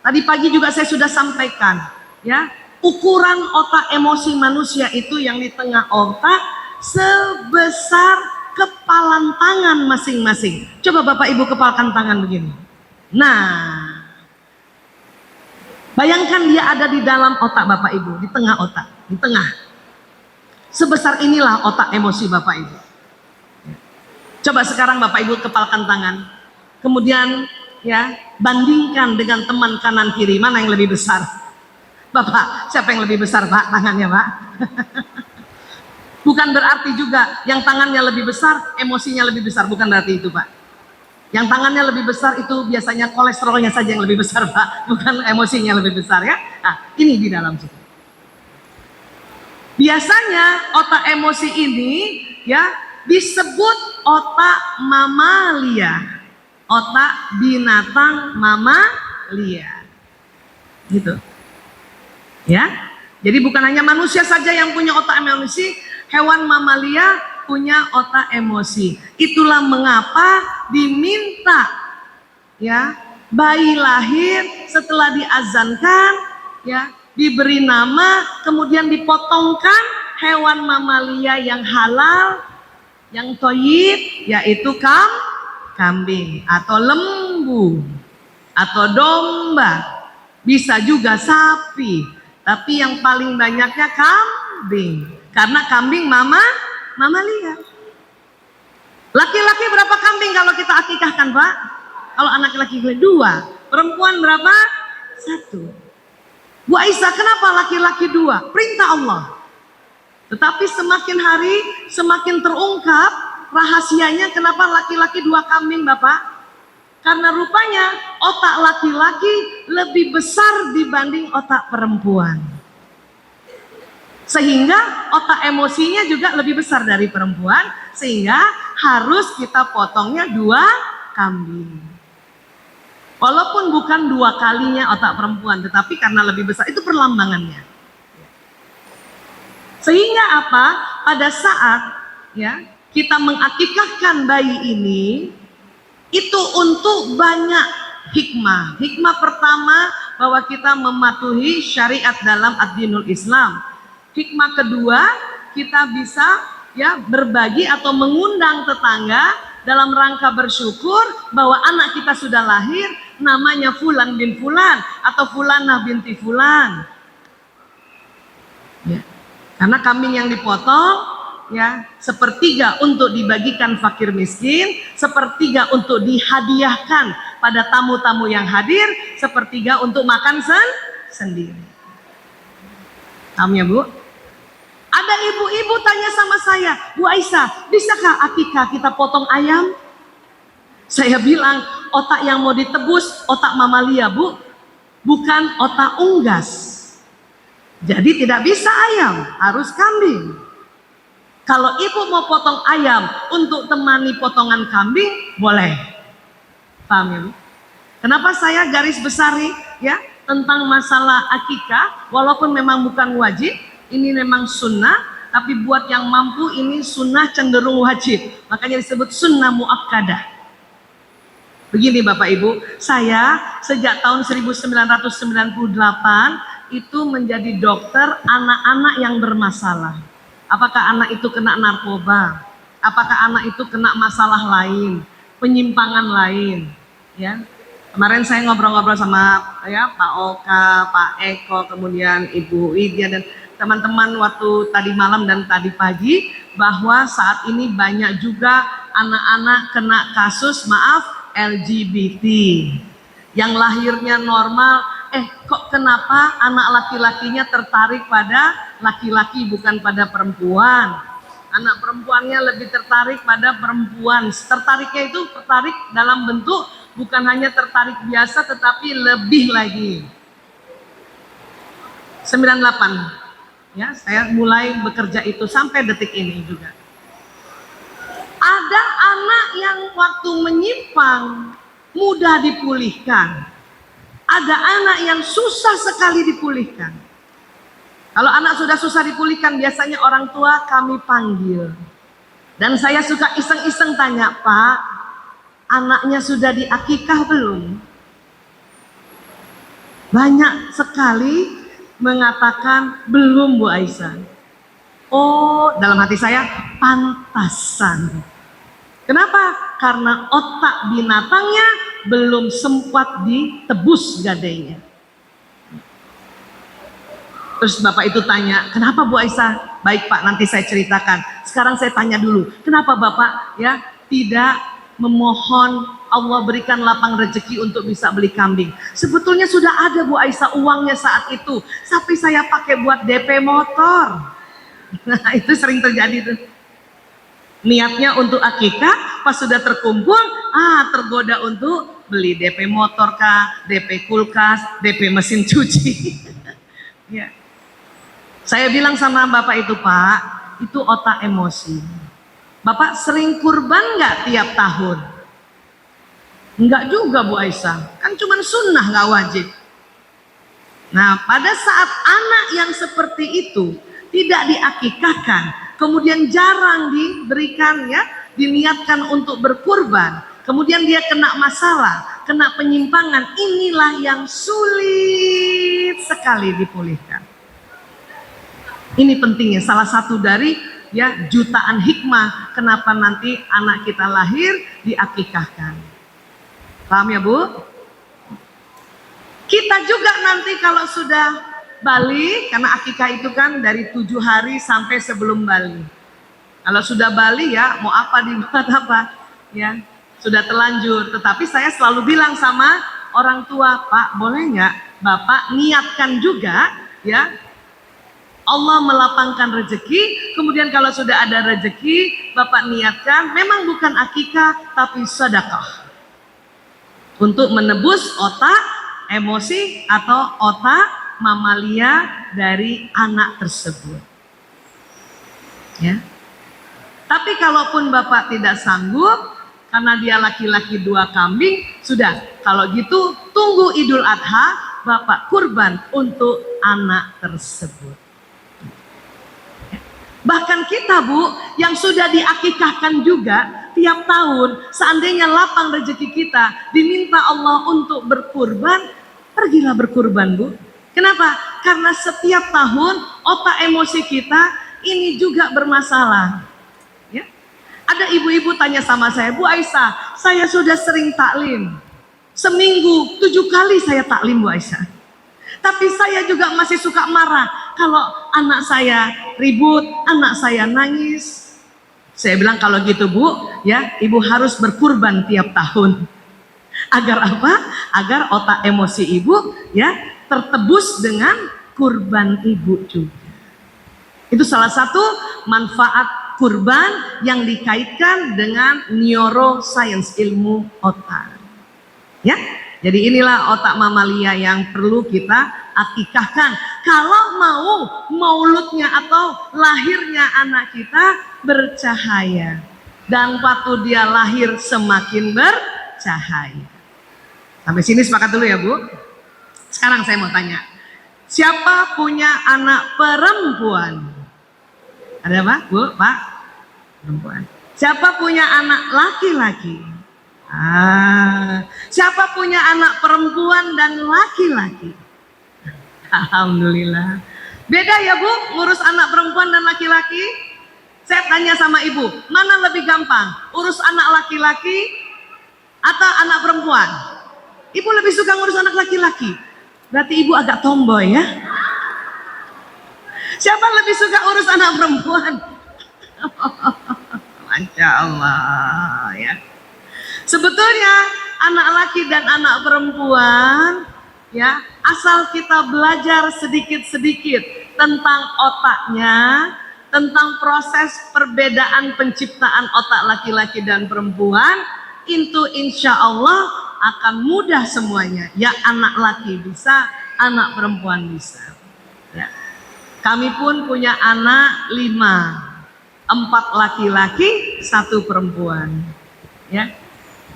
Speaker 1: Tadi pagi juga saya sudah sampaikan, ya. Ukuran otak emosi manusia itu yang di tengah otak sebesar kepalan tangan masing-masing. Coba Bapak Ibu kepalkan tangan begini. Nah, bayangkan dia ada di dalam otak Bapak Ibu, di tengah otak, di tengah. Sebesar inilah otak emosi Bapak Ibu. Coba sekarang Bapak Ibu kepalkan tangan. Kemudian ya, bandingkan dengan teman kanan kiri, mana yang lebih besar? Bapak, siapa yang lebih besar Pak tangannya Pak? Bukan berarti juga yang tangannya lebih besar, emosinya lebih besar. Bukan berarti itu Pak. Yang tangannya lebih besar itu biasanya kolesterolnya saja yang lebih besar Pak. Bukan emosinya lebih besar ya. Nah ini di dalam situ. Biasanya otak emosi ini ya disebut otak mamalia. Otak binatang mamalia. Gitu. Ya. Jadi bukan hanya manusia saja yang punya otak emosi, hewan mamalia punya otak emosi. Itulah mengapa diminta ya bayi lahir setelah diazankan ya diberi nama, kemudian dipotongkan hewan mamalia yang halal, yang thayyib, yaitu kambing atau lembu atau domba, bisa juga sapi, tapi yang paling banyaknya kambing, karena kambing mamalia. Laki-laki berapa kambing kalau kita akikahkan, Pak? Kalau anak laki 2, perempuan berapa? 1. Bu Aisyah, kenapa laki-laki 2? Perintah Allah. Tetapi semakin hari semakin terungkap rahasianya kenapa laki-laki 2 kambing, Bapak. Karena rupanya otak laki-laki lebih besar dibanding otak perempuan. Sehingga otak emosinya juga lebih besar dari perempuan, sehingga harus kita potongnya 2 kambing. Walaupun bukan 2 kalinya otak perempuan, tetapi karena lebih besar, itu perlambangannya. Sehingga apa? Pada saat ya kita mengakikahkan bayi ini, itu untuk banyak hikmah. Hikmah pertama, bahwa kita mematuhi syariat dalam ad-dinul Islam. Hikmah kedua, kita bisa ya berbagi atau mengundang tetangga dalam rangka bersyukur bahwa anak kita sudah lahir, namanya Fulan bin Fulan atau Fulanah binti Fulan. Ya. Karena kambing yang dipotong ya 1/3 untuk dibagikan fakir miskin, 1/3 untuk dihadiahkan pada tamu-tamu yang hadir, 1/3 untuk makan sendiri. Paham ya, Bu? Ada ibu-ibu tanya sama saya, Bu Aisyah, bisakah akikah kita potong ayam? Saya bilang, otak yang mau ditebus otak mamalia, Bu, bukan otak unggas. Jadi tidak bisa ayam, harus kambing. Kalau ibu mau potong ayam untuk temani potongan kambing, boleh. Paham ya, Bu? Kenapa saya garis besari ya tentang masalah akikah, walaupun memang bukan wajib, ini memang sunnah, tapi buat yang mampu ini sunnah cenderung wajib. Makanya disebut sunnah muakkadah. Begini Bapak Ibu, saya sejak tahun 1998 itu menjadi dokter anak-anak yang bermasalah. Apakah anak itu kena narkoba? Apakah anak itu kena masalah lain, penyimpangan lain? Ya, kemarin saya ngobrol-ngobrol sama ya Pak Oka, Pak Eko, kemudian Ibu Widya dan teman-teman waktu tadi malam dan tadi pagi, bahwa saat ini banyak juga anak-anak kena kasus LGBT yang lahirnya normal, kok kenapa anak laki-lakinya tertarik pada laki-laki bukan pada perempuan, anak perempuannya lebih tertarik pada perempuan. Tertariknya itu tertarik dalam bentuk bukan hanya tertarik biasa, tetapi lebih lagi. 98 ya, saya mulai bekerja itu sampai detik ini juga. Ada anak yang waktu menyimpang mudah dipulihkan. Ada anak yang susah sekali dipulihkan. Kalau anak sudah susah dipulihkan, biasanya orang tua kami panggil. Dan saya suka iseng-iseng tanya, Pak, anaknya sudah diakikah belum? Banyak sekali mengatakan belum, Bu Aisyah. Oh, dalam hati saya pantasan. Kenapa? Karena otak binatangnya belum sempat ditebus gadainya. Terus Bapak itu tanya, kenapa Bu Aisyah? Baik Pak, nanti saya ceritakan. Sekarang saya tanya dulu, kenapa Bapak ya tidak memohon Allah berikan lapang rezeki untuk bisa beli kambing? Sebetulnya sudah ada Bu Aisyah uangnya saat itu, tapi saya pakai buat DP motor. Nah itu sering terjadi tuh. Niatnya untuk akikah, pas sudah terkumpul, tergoda untuk beli DP motor kah, DP kulkas, DP mesin cuci. Ya. Saya bilang sama Bapak itu, Pak, itu otak emosi. Bapak sering kurban nggak tiap tahun? Enggak juga Bu Aisyah, kan cuma sunnah nggak wajib. Nah pada saat anak yang seperti itu tidak diakikahkan, kemudian jarang diberikan ya, diniatkan untuk berkurban, kemudian dia kena masalah, kena penyimpangan, inilah yang sulit. sedikit sekali dipulihkan. Ini pentingnya, salah satu dari ya jutaan hikmah kenapa nanti anak kita lahir diakikahkan. Paham ya Bu? Kita juga nanti kalau sudah balik, karena akikah itu kan dari 7 hari sampai sebelum balik. Kalau sudah balik ya mau apa dibuat apa ya, sudah terlanjur. Tetapi saya selalu bilang sama orang tua, Pak boleh nggak Bapak niatkan juga ya, Allah melapangkan rezeki, kemudian kalau sudah ada rezeki Bapak niatkan memang bukan akikah tapi sedekah untuk menebus otak emosi atau otak mamalia dari anak tersebut ya. Tapi kalaupun Bapak tidak sanggup karena dia laki-laki 2 kambing, sudah kalau gitu tunggu Idul Adha Bapak kurban untuk anak tersebut. Bahkan kita Bu yang sudah diakikahkan juga tiap tahun, seandainya lapang rezeki kita diminta Allah untuk berkurban, pergilah berkurban Bu. Kenapa? Karena setiap tahun otak emosi kita ini juga bermasalah ya. Ada ibu-ibu tanya sama saya, Bu Aisyah, saya sudah sering taklim, seminggu 7 kali saya taklim Bu Aisyah, tapi saya juga masih suka marah kalau anak saya ribut, anak saya nangis. Saya bilang kalau gitu Bu ya, ibu harus berkurban tiap tahun. Agar apa? Agar otak emosi ibu ya tertebus dengan kurban ibu juga. Itu salah satu manfaat kurban yang dikaitkan dengan neuroscience, ilmu otak ya. Jadi inilah otak mamalia yang perlu kita akikahkan kalau mau mauludnya atau lahirnya anak kita bercahaya, dan waktu dia lahir semakin bercahaya. Sampai sini sepakat dulu ya Bu. Sekarang saya mau tanya, siapa punya anak perempuan? Ada Pak? Bu? Pak? Perempuan. Siapa punya anak laki-laki? Siapa punya anak perempuan dan laki-laki? Alhamdulillah. Beda ya Bu ngurus anak perempuan dan laki-laki? Saya tanya sama ibu, mana lebih gampang? Urus anak laki-laki atau anak perempuan? Ibu lebih suka ngurus anak laki-laki. Berarti ibu agak tomboy ya. Siapa lebih suka urus anak perempuan? Masya Allah ya. Sebetulnya anak laki dan anak perempuan ya, asal kita belajar sedikit-sedikit tentang otaknya, tentang proses perbedaan penciptaan otak laki-laki dan perempuan, itu insya Allah akan mudah semuanya. Ya anak laki bisa, anak perempuan bisa ya. Kami pun punya anak 5, 4 laki-laki, 1 perempuan ya.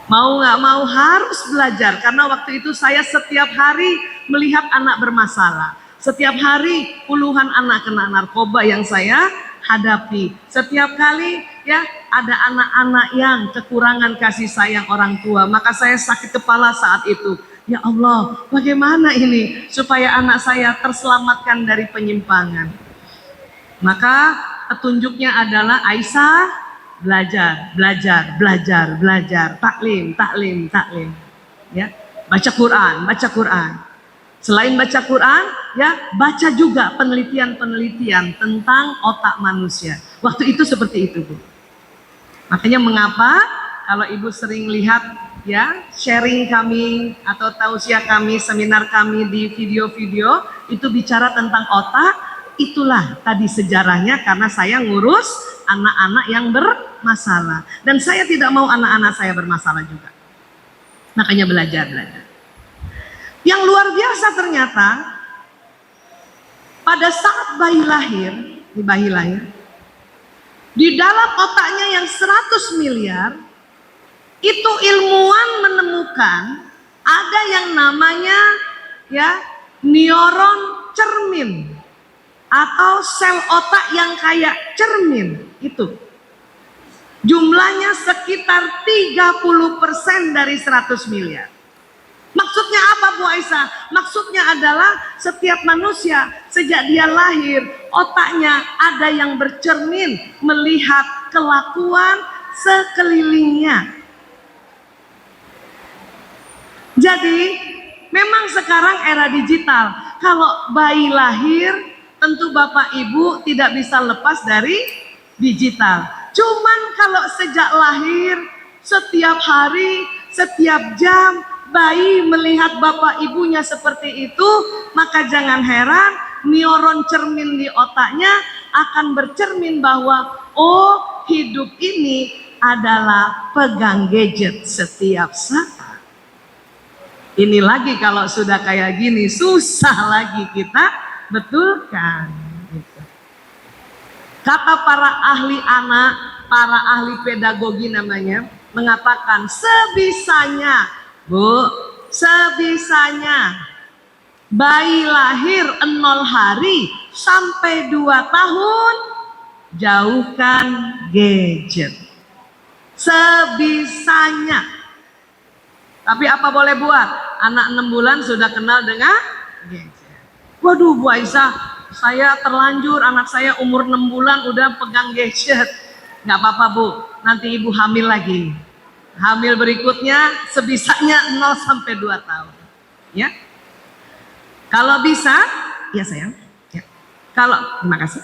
Speaker 1: Mau nggak mau harus belajar, karena waktu itu saya setiap hari melihat anak bermasalah. Setiap hari puluhan anak kena narkoba yang saya hadapi. Setiap kali ya ada anak-anak yang kekurangan kasih sayang orang tua, maka saya sakit kepala saat itu. Ya Allah, bagaimana ini supaya anak saya terselamatkan dari penyimpangan? Maka petunjuknya adalah Aisyah, belajar, taklim ya, baca Quran. Selain baca Quran ya, baca juga penelitian tentang otak manusia. Waktu itu seperti itu Bu. Makanya mengapa kalau ibu sering lihat ya sharing kami atau tausiah kami, seminar kami di video-video itu bicara tentang otak, itulah tadi sejarahnya, karena saya ngurus anak-anak yang bermasalah dan saya tidak mau anak-anak saya bermasalah juga. Makanya belajar. Yang luar biasa ternyata pada saat bayi lahir, di dalam otaknya yang 100 miliar, itu ilmuwan menemukan ada yang namanya ya neuron cermin atau sel otak yang kayak cermin. Itu jumlahnya sekitar 30% dari 100 miliar. Maksudnya apa Bu Aisyah? Maksudnya adalah setiap manusia sejak dia lahir, otaknya ada yang bercermin melihat kelakuan sekelilingnya. Jadi memang sekarang era digital. Kalau bayi lahir, tentu Bapak Ibu tidak bisa lepas dari digital. Cuman kalau sejak lahir, setiap hari, setiap jam, bayi melihat bapak ibunya seperti itu, maka jangan heran neuron cermin di otaknya akan bercermin bahwa oh, hidup ini adalah pegang gadget setiap saat. Ini lagi kalau sudah kayak gini susah lagi kita betulkan. Gitu. Kata para ahli anak, para ahli pedagogi namanya, mengatakan sebisanya Bu, sebisanya bayi lahir 0 hari sampai 2 tahun jauhkan gadget. Sebisanya. Tapi apa boleh buat? Anak 6 bulan sudah kenal dengan gadget. Waduh Bu Aisyah, saya terlanjur anak saya umur 6 bulan udah pegang gadget. Nggak apa-apa Bu, nanti ibu hamil lagi. Hamil berikutnya sebisanya 0 sampai 2 tahun. Ya. Kalau bisa, ya sayang. Ya. Terima kasih.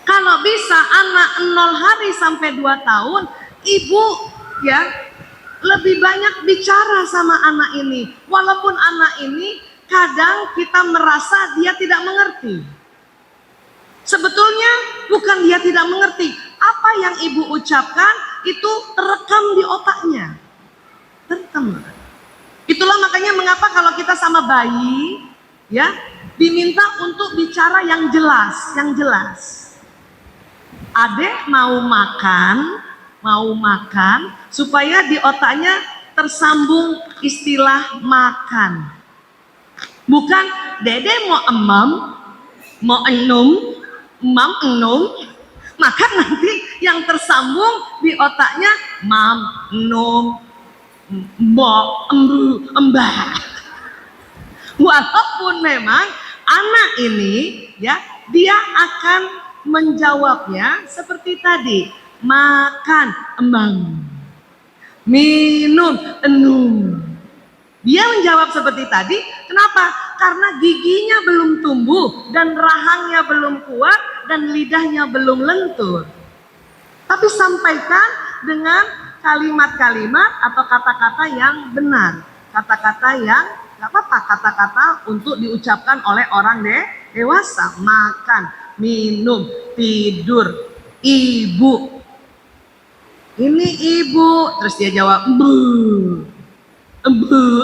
Speaker 1: Kalau bisa anak 0 hari sampai 2 tahun, ibu ya lebih banyak bicara sama anak ini. Walaupun anak ini kadang kita merasa dia tidak mengerti. Sebetulnya bukan dia tidak mengerti. Apa yang ibu ucapkan itu terekam di otaknya. Terekam. Itulah makanya mengapa kalau kita sama bayi ya diminta untuk bicara yang jelas, yang jelas. Adek mau makan supaya di otaknya tersambung istilah makan. Bukan dede mau emam, mau enum, maka nanti yang tersambung di otaknya mam, enum, mbok, embu, embah. Walaupun memang anak ini ya dia akan menjawabnya seperti tadi, makan, emang, minum, enum. Dia menjawab seperti tadi, kenapa? Karena giginya belum tumbuh dan rahangnya belum kuat dan lidahnya belum lentur. Tapi sampaikan dengan kalimat-kalimat atau kata-kata yang benar. Kata-kata yang nggak apa-apa, kata-kata untuk diucapkan oleh orang dewasa. Makan, minum, tidur, ibu. Ini ibu, terus dia jawab, bu.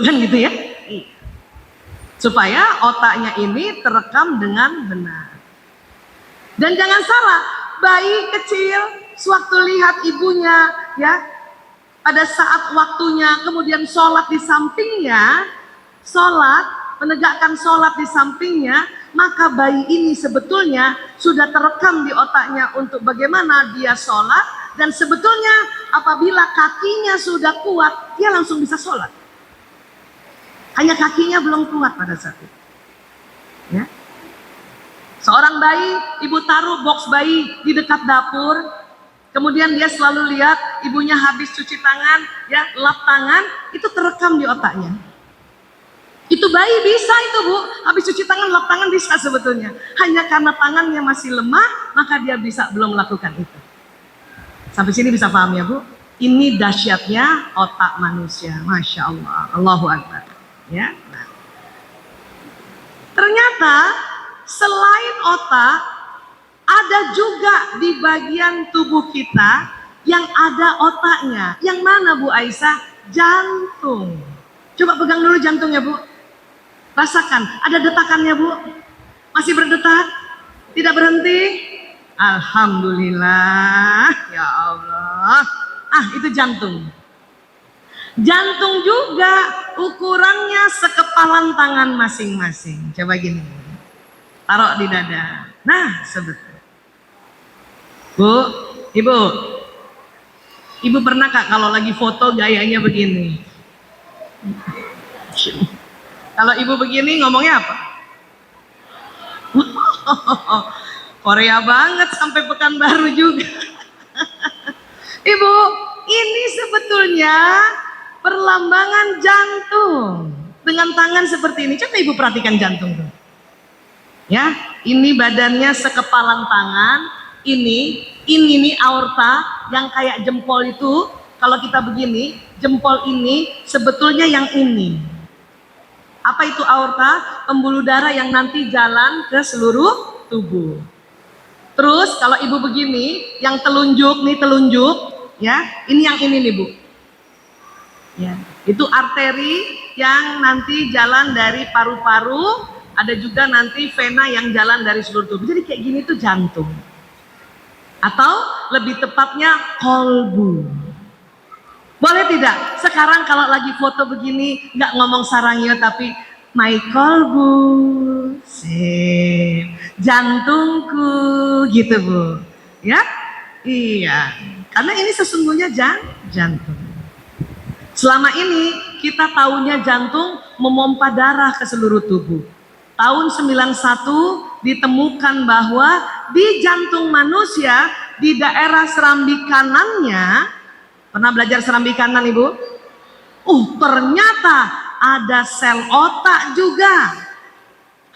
Speaker 1: Kan gitu ya, supaya otaknya ini terekam dengan benar. Dan jangan salah, bayi kecil sewaktu lihat ibunya ya pada saat waktunya kemudian sholat di sampingnya, menegakkan sholat di sampingnya, maka bayi ini sebetulnya sudah terekam di otaknya untuk bagaimana dia sholat. Dan sebetulnya apabila kakinya sudah kuat, dia langsung bisa sholat. Hanya kakinya belum kuat pada saat itu. Ya. Seorang bayi, ibu taruh box bayi di dekat dapur. Kemudian dia selalu lihat ibunya habis cuci tangan, ya lap tangan, itu terekam di otaknya. Itu bayi bisa itu Bu, habis cuci tangan, lap tangan bisa sebetulnya. Hanya karena tangannya masih lemah, maka dia belum melakukan itu. Sampai sini bisa paham ya Bu? Ini dahsyatnya otak manusia, Masya Allah, Allahu Akbar. Ya, nah. Ternyata selain otak, ada juga di bagian tubuh kita yang ada otaknya. Yang mana Bu Aisyah? Jantung. Coba pegang dulu jantungnya Bu. Rasakan, ada detakannya Bu. Masih berdetak? Tidak berhenti? Alhamdulillah, ya Allah. Itu jantung. Jantung juga ukurannya sekepalan tangan masing-masing. Coba gini, taruh di dada. Nah, sebetulnya. Bu, Ibu pernah Kak kalau lagi foto gayanya begini? Kalau ibu begini ngomongnya apa? Korea banget sampai Pekanbaru juga. Ibu, ini sebetulnya perlambangan jantung. Dengan tangan seperti ini, coba ibu perhatikan jantung tuh. Ya, ini badannya sekepalan tangan. Ini nih aorta yang kayak jempol itu. Kalau kita begini, jempol ini sebetulnya yang ini. Apa itu aorta? Pembuluh darah yang nanti jalan ke seluruh tubuh. Terus kalau ibu begini, yang telunjuk nih telunjuk, ya, ini yang ini nih bu. Ya, itu arteri yang nanti jalan dari paru-paru, ada juga nanti vena yang jalan dari seluruh tubuh. Jadi kayak gini tuh jantung. Atau lebih tepatnya kolbu. Boleh tidak? Sekarang kalau lagi foto begini, nggak ngomong sarangnya tapi my kolbu, sip, jantungku, gitu bu. Ya, iya. Karena ini sesungguhnya jantung. Selama ini kita taunya jantung memompa darah ke seluruh tubuh. Tahun 91 ditemukan bahwa di jantung manusia di daerah serambi kanannya, pernah belajar serambi kanan ibu? Ternyata ada sel otak juga.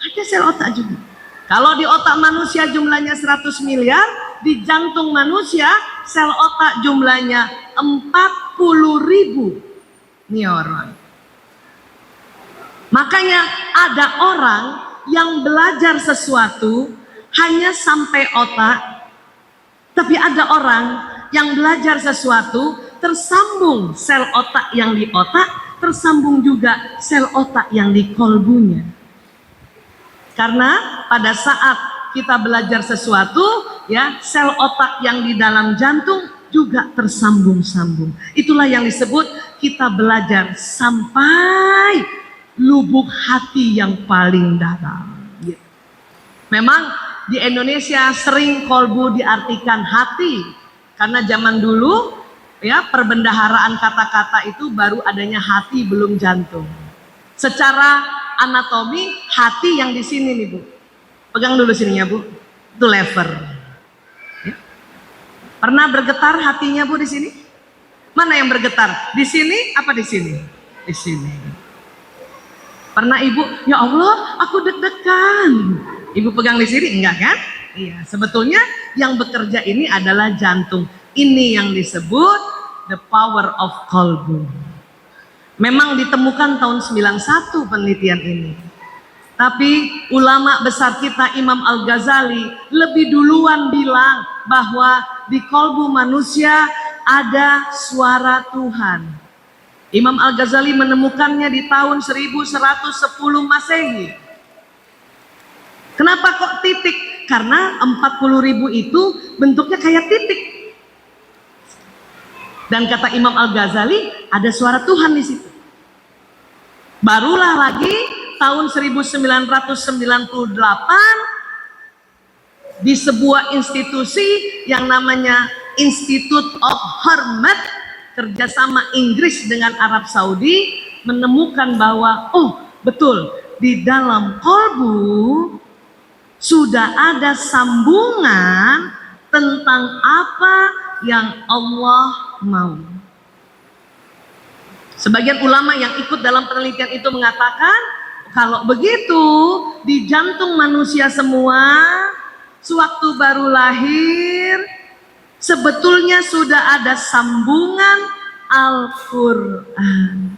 Speaker 1: Ada sel otak juga. Kalau di otak manusia jumlahnya 100 miliar, di jantung manusia sel otak jumlahnya 40.000 neuron. Makanya ada orang yang belajar sesuatu hanya sampai otak, tapi ada orang yang belajar sesuatu tersambung sel otak yang di otak, tersambung juga sel otak yang di kolbunya. Karena pada saat kita belajar sesuatu, ya, sel otak yang di dalam jantung juga tersambung-sambung. Itulah yang disebut kita belajar sampai lubuk hati yang paling dalam. Memang di Indonesia sering kolbu diartikan hati, karena zaman dulu ya perbendaharaan kata-kata itu baru adanya hati belum jantung. Secara anatomi hati yang di sini nih bu, pegang dulu sininya bu, itu lever. Ya. Pernah bergetar hatinya bu di sini? Mana yang bergetar? Di sini apa di sini? Di sini. Pernah ibu, ya Allah, aku deg-degan. Ibu pegang di sini, enggak kan? Iya, sebetulnya yang bekerja ini adalah jantung. Ini yang disebut the power of kolbu. Memang ditemukan tahun 91 penelitian ini. Tapi ulama besar kita Imam Al-Ghazali lebih duluan bilang bahwa di kolbu manusia ada suara Tuhan. Imam Al-Ghazali menemukannya di tahun 1110 Masehi. Kenapa kok titik? Karena 40.000 itu bentuknya kayak titik. Dan kata Imam Al-Ghazali ada suara Tuhan di situ. Barulah lagi tahun 1998 di sebuah institusi yang namanya Institute of Hormat kerjasama Inggris dengan Arab Saudi menemukan bahwa betul di dalam kolbu sudah ada sambungan tentang apa yang Allah mau. Sebagian ulama yang ikut dalam penelitian itu mengatakan kalau begitu di jantung manusia semua sewaktu baru lahir sebetulnya sudah ada sambungan Al-Quran,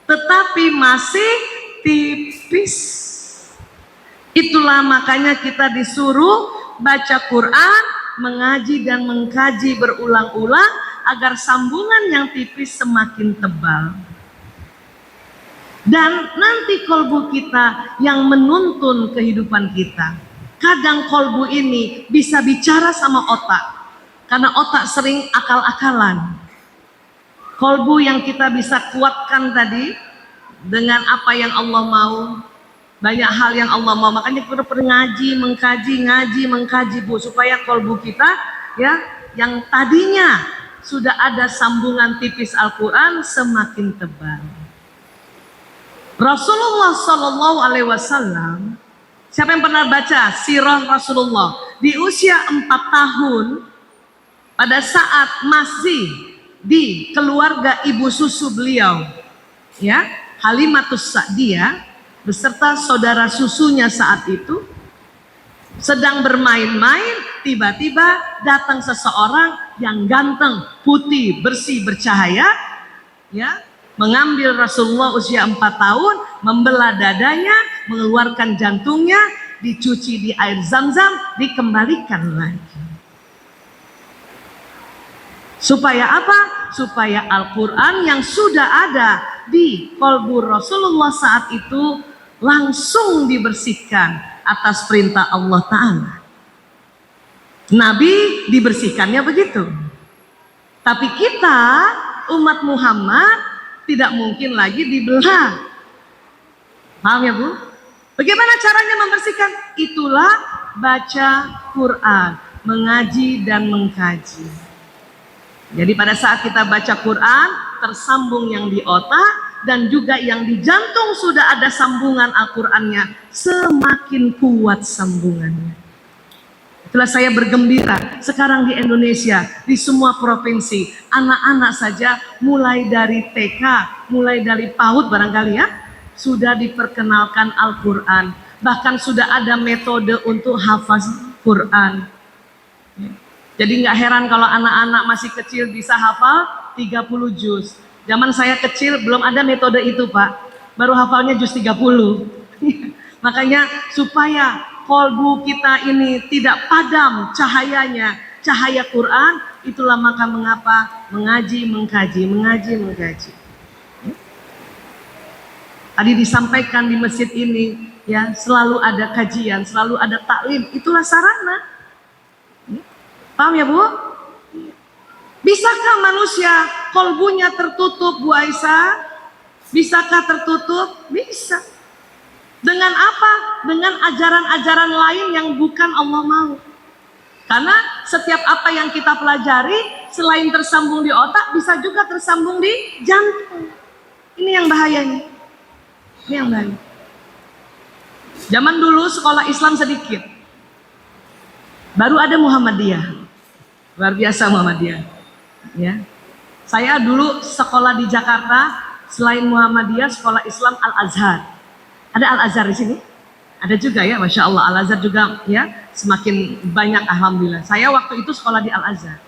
Speaker 1: tetapi masih tipis. Itulah makanya kita disuruh baca Quran, mengaji dan mengkaji berulang-ulang agar sambungan yang tipis semakin tebal. Dan nanti kolbu kita yang menuntun kehidupan kita. Kadang kolbu ini bisa bicara sama otak. Karena otak sering akal-akalan. Kolbu yang kita bisa kuatkan tadi dengan apa yang Allah mau, banyak hal yang Allah mau. Makanya kita perlu ngaji, mengkaji bu, supaya kolbu kita ya yang tadinya sudah ada sambungan tipis Al-Quran semakin tebal. Rasulullah Shallallahu Alaihi Wasallam, siapa yang pernah baca sirah Rasulullah di usia 4 tahun, pada saat masih di keluarga ibu susu beliau, ya, Halimatus Sa'diyah beserta saudara susunya saat itu sedang bermain-main, tiba-tiba datang seseorang yang ganteng, putih, bersih, bercahaya, ya, mengambil Rasulullah usia 4 tahun, membelah dadanya, mengeluarkan jantungnya, dicuci di air zam-zam, dikembalikan lagi. Supaya apa? Supaya Al-Quran yang sudah ada di kolbu Rasulullah saat itu langsung dibersihkan atas perintah Allah Ta'ala. Nabi dibersihkannya begitu. Tapi kita, umat Muhammad, tidak mungkin lagi dibelah. Paham ya Bu? Bagaimana caranya membersihkan? Itulah baca Quran, mengaji dan mengkaji. Jadi pada saat kita baca Quran, tersambung yang di otak dan juga yang di jantung sudah ada sambungan Al-Qurannya, semakin kuat sambungannya. Itulah saya bergembira sekarang di Indonesia, di semua provinsi, anak-anak saja mulai dari TK, mulai dari PAUD barangkali ya, sudah diperkenalkan Al-Quran. Bahkan sudah ada metode untuk hafaz Quran. Jadi nggak heran kalau anak-anak masih kecil bisa hafal 30 juz. Zaman saya kecil belum ada metode itu Pak, baru hafalnya juz 30. Makanya supaya kolbu kita ini tidak padam cahayanya, cahaya Quran, itulah maka mengapa mengaji, mengkaji, mengaji, mengkaji. Tadi disampaikan di masjid ini, ya, selalu ada kajian, selalu ada taklim, itulah sarana. Paham ya Bu? Bisakah manusia kolbunya tertutup Bu Aisyah? Bisakah tertutup? Bisa. Dengan apa? Dengan ajaran-ajaran lain yang bukan Allah mau. Karena setiap apa yang kita pelajari selain tersambung di otak bisa juga tersambung di jantung. Ini yang bahayanya. Ini yang bahaya. Zaman dulu sekolah Islam sedikit. Baru ada Muhammadiyah. Luar biasa Muhammadiyah. Ya. Saya dulu sekolah di Jakarta, selain Muhammadiyah, sekolah Islam Al-Azhar. Ada Al-Azhar di sini? Ada juga ya, Masya Allah. Al-Azhar juga ya, semakin banyak alhamdulillah. Saya waktu itu sekolah di Al-Azhar.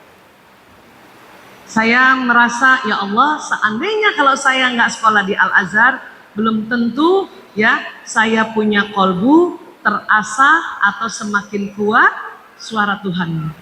Speaker 1: Saya merasa, ya Allah, seandainya kalau saya nggak sekolah di Al-Azhar, belum tentu ya saya punya kolbu terasah atau semakin kuat suara Tuhan.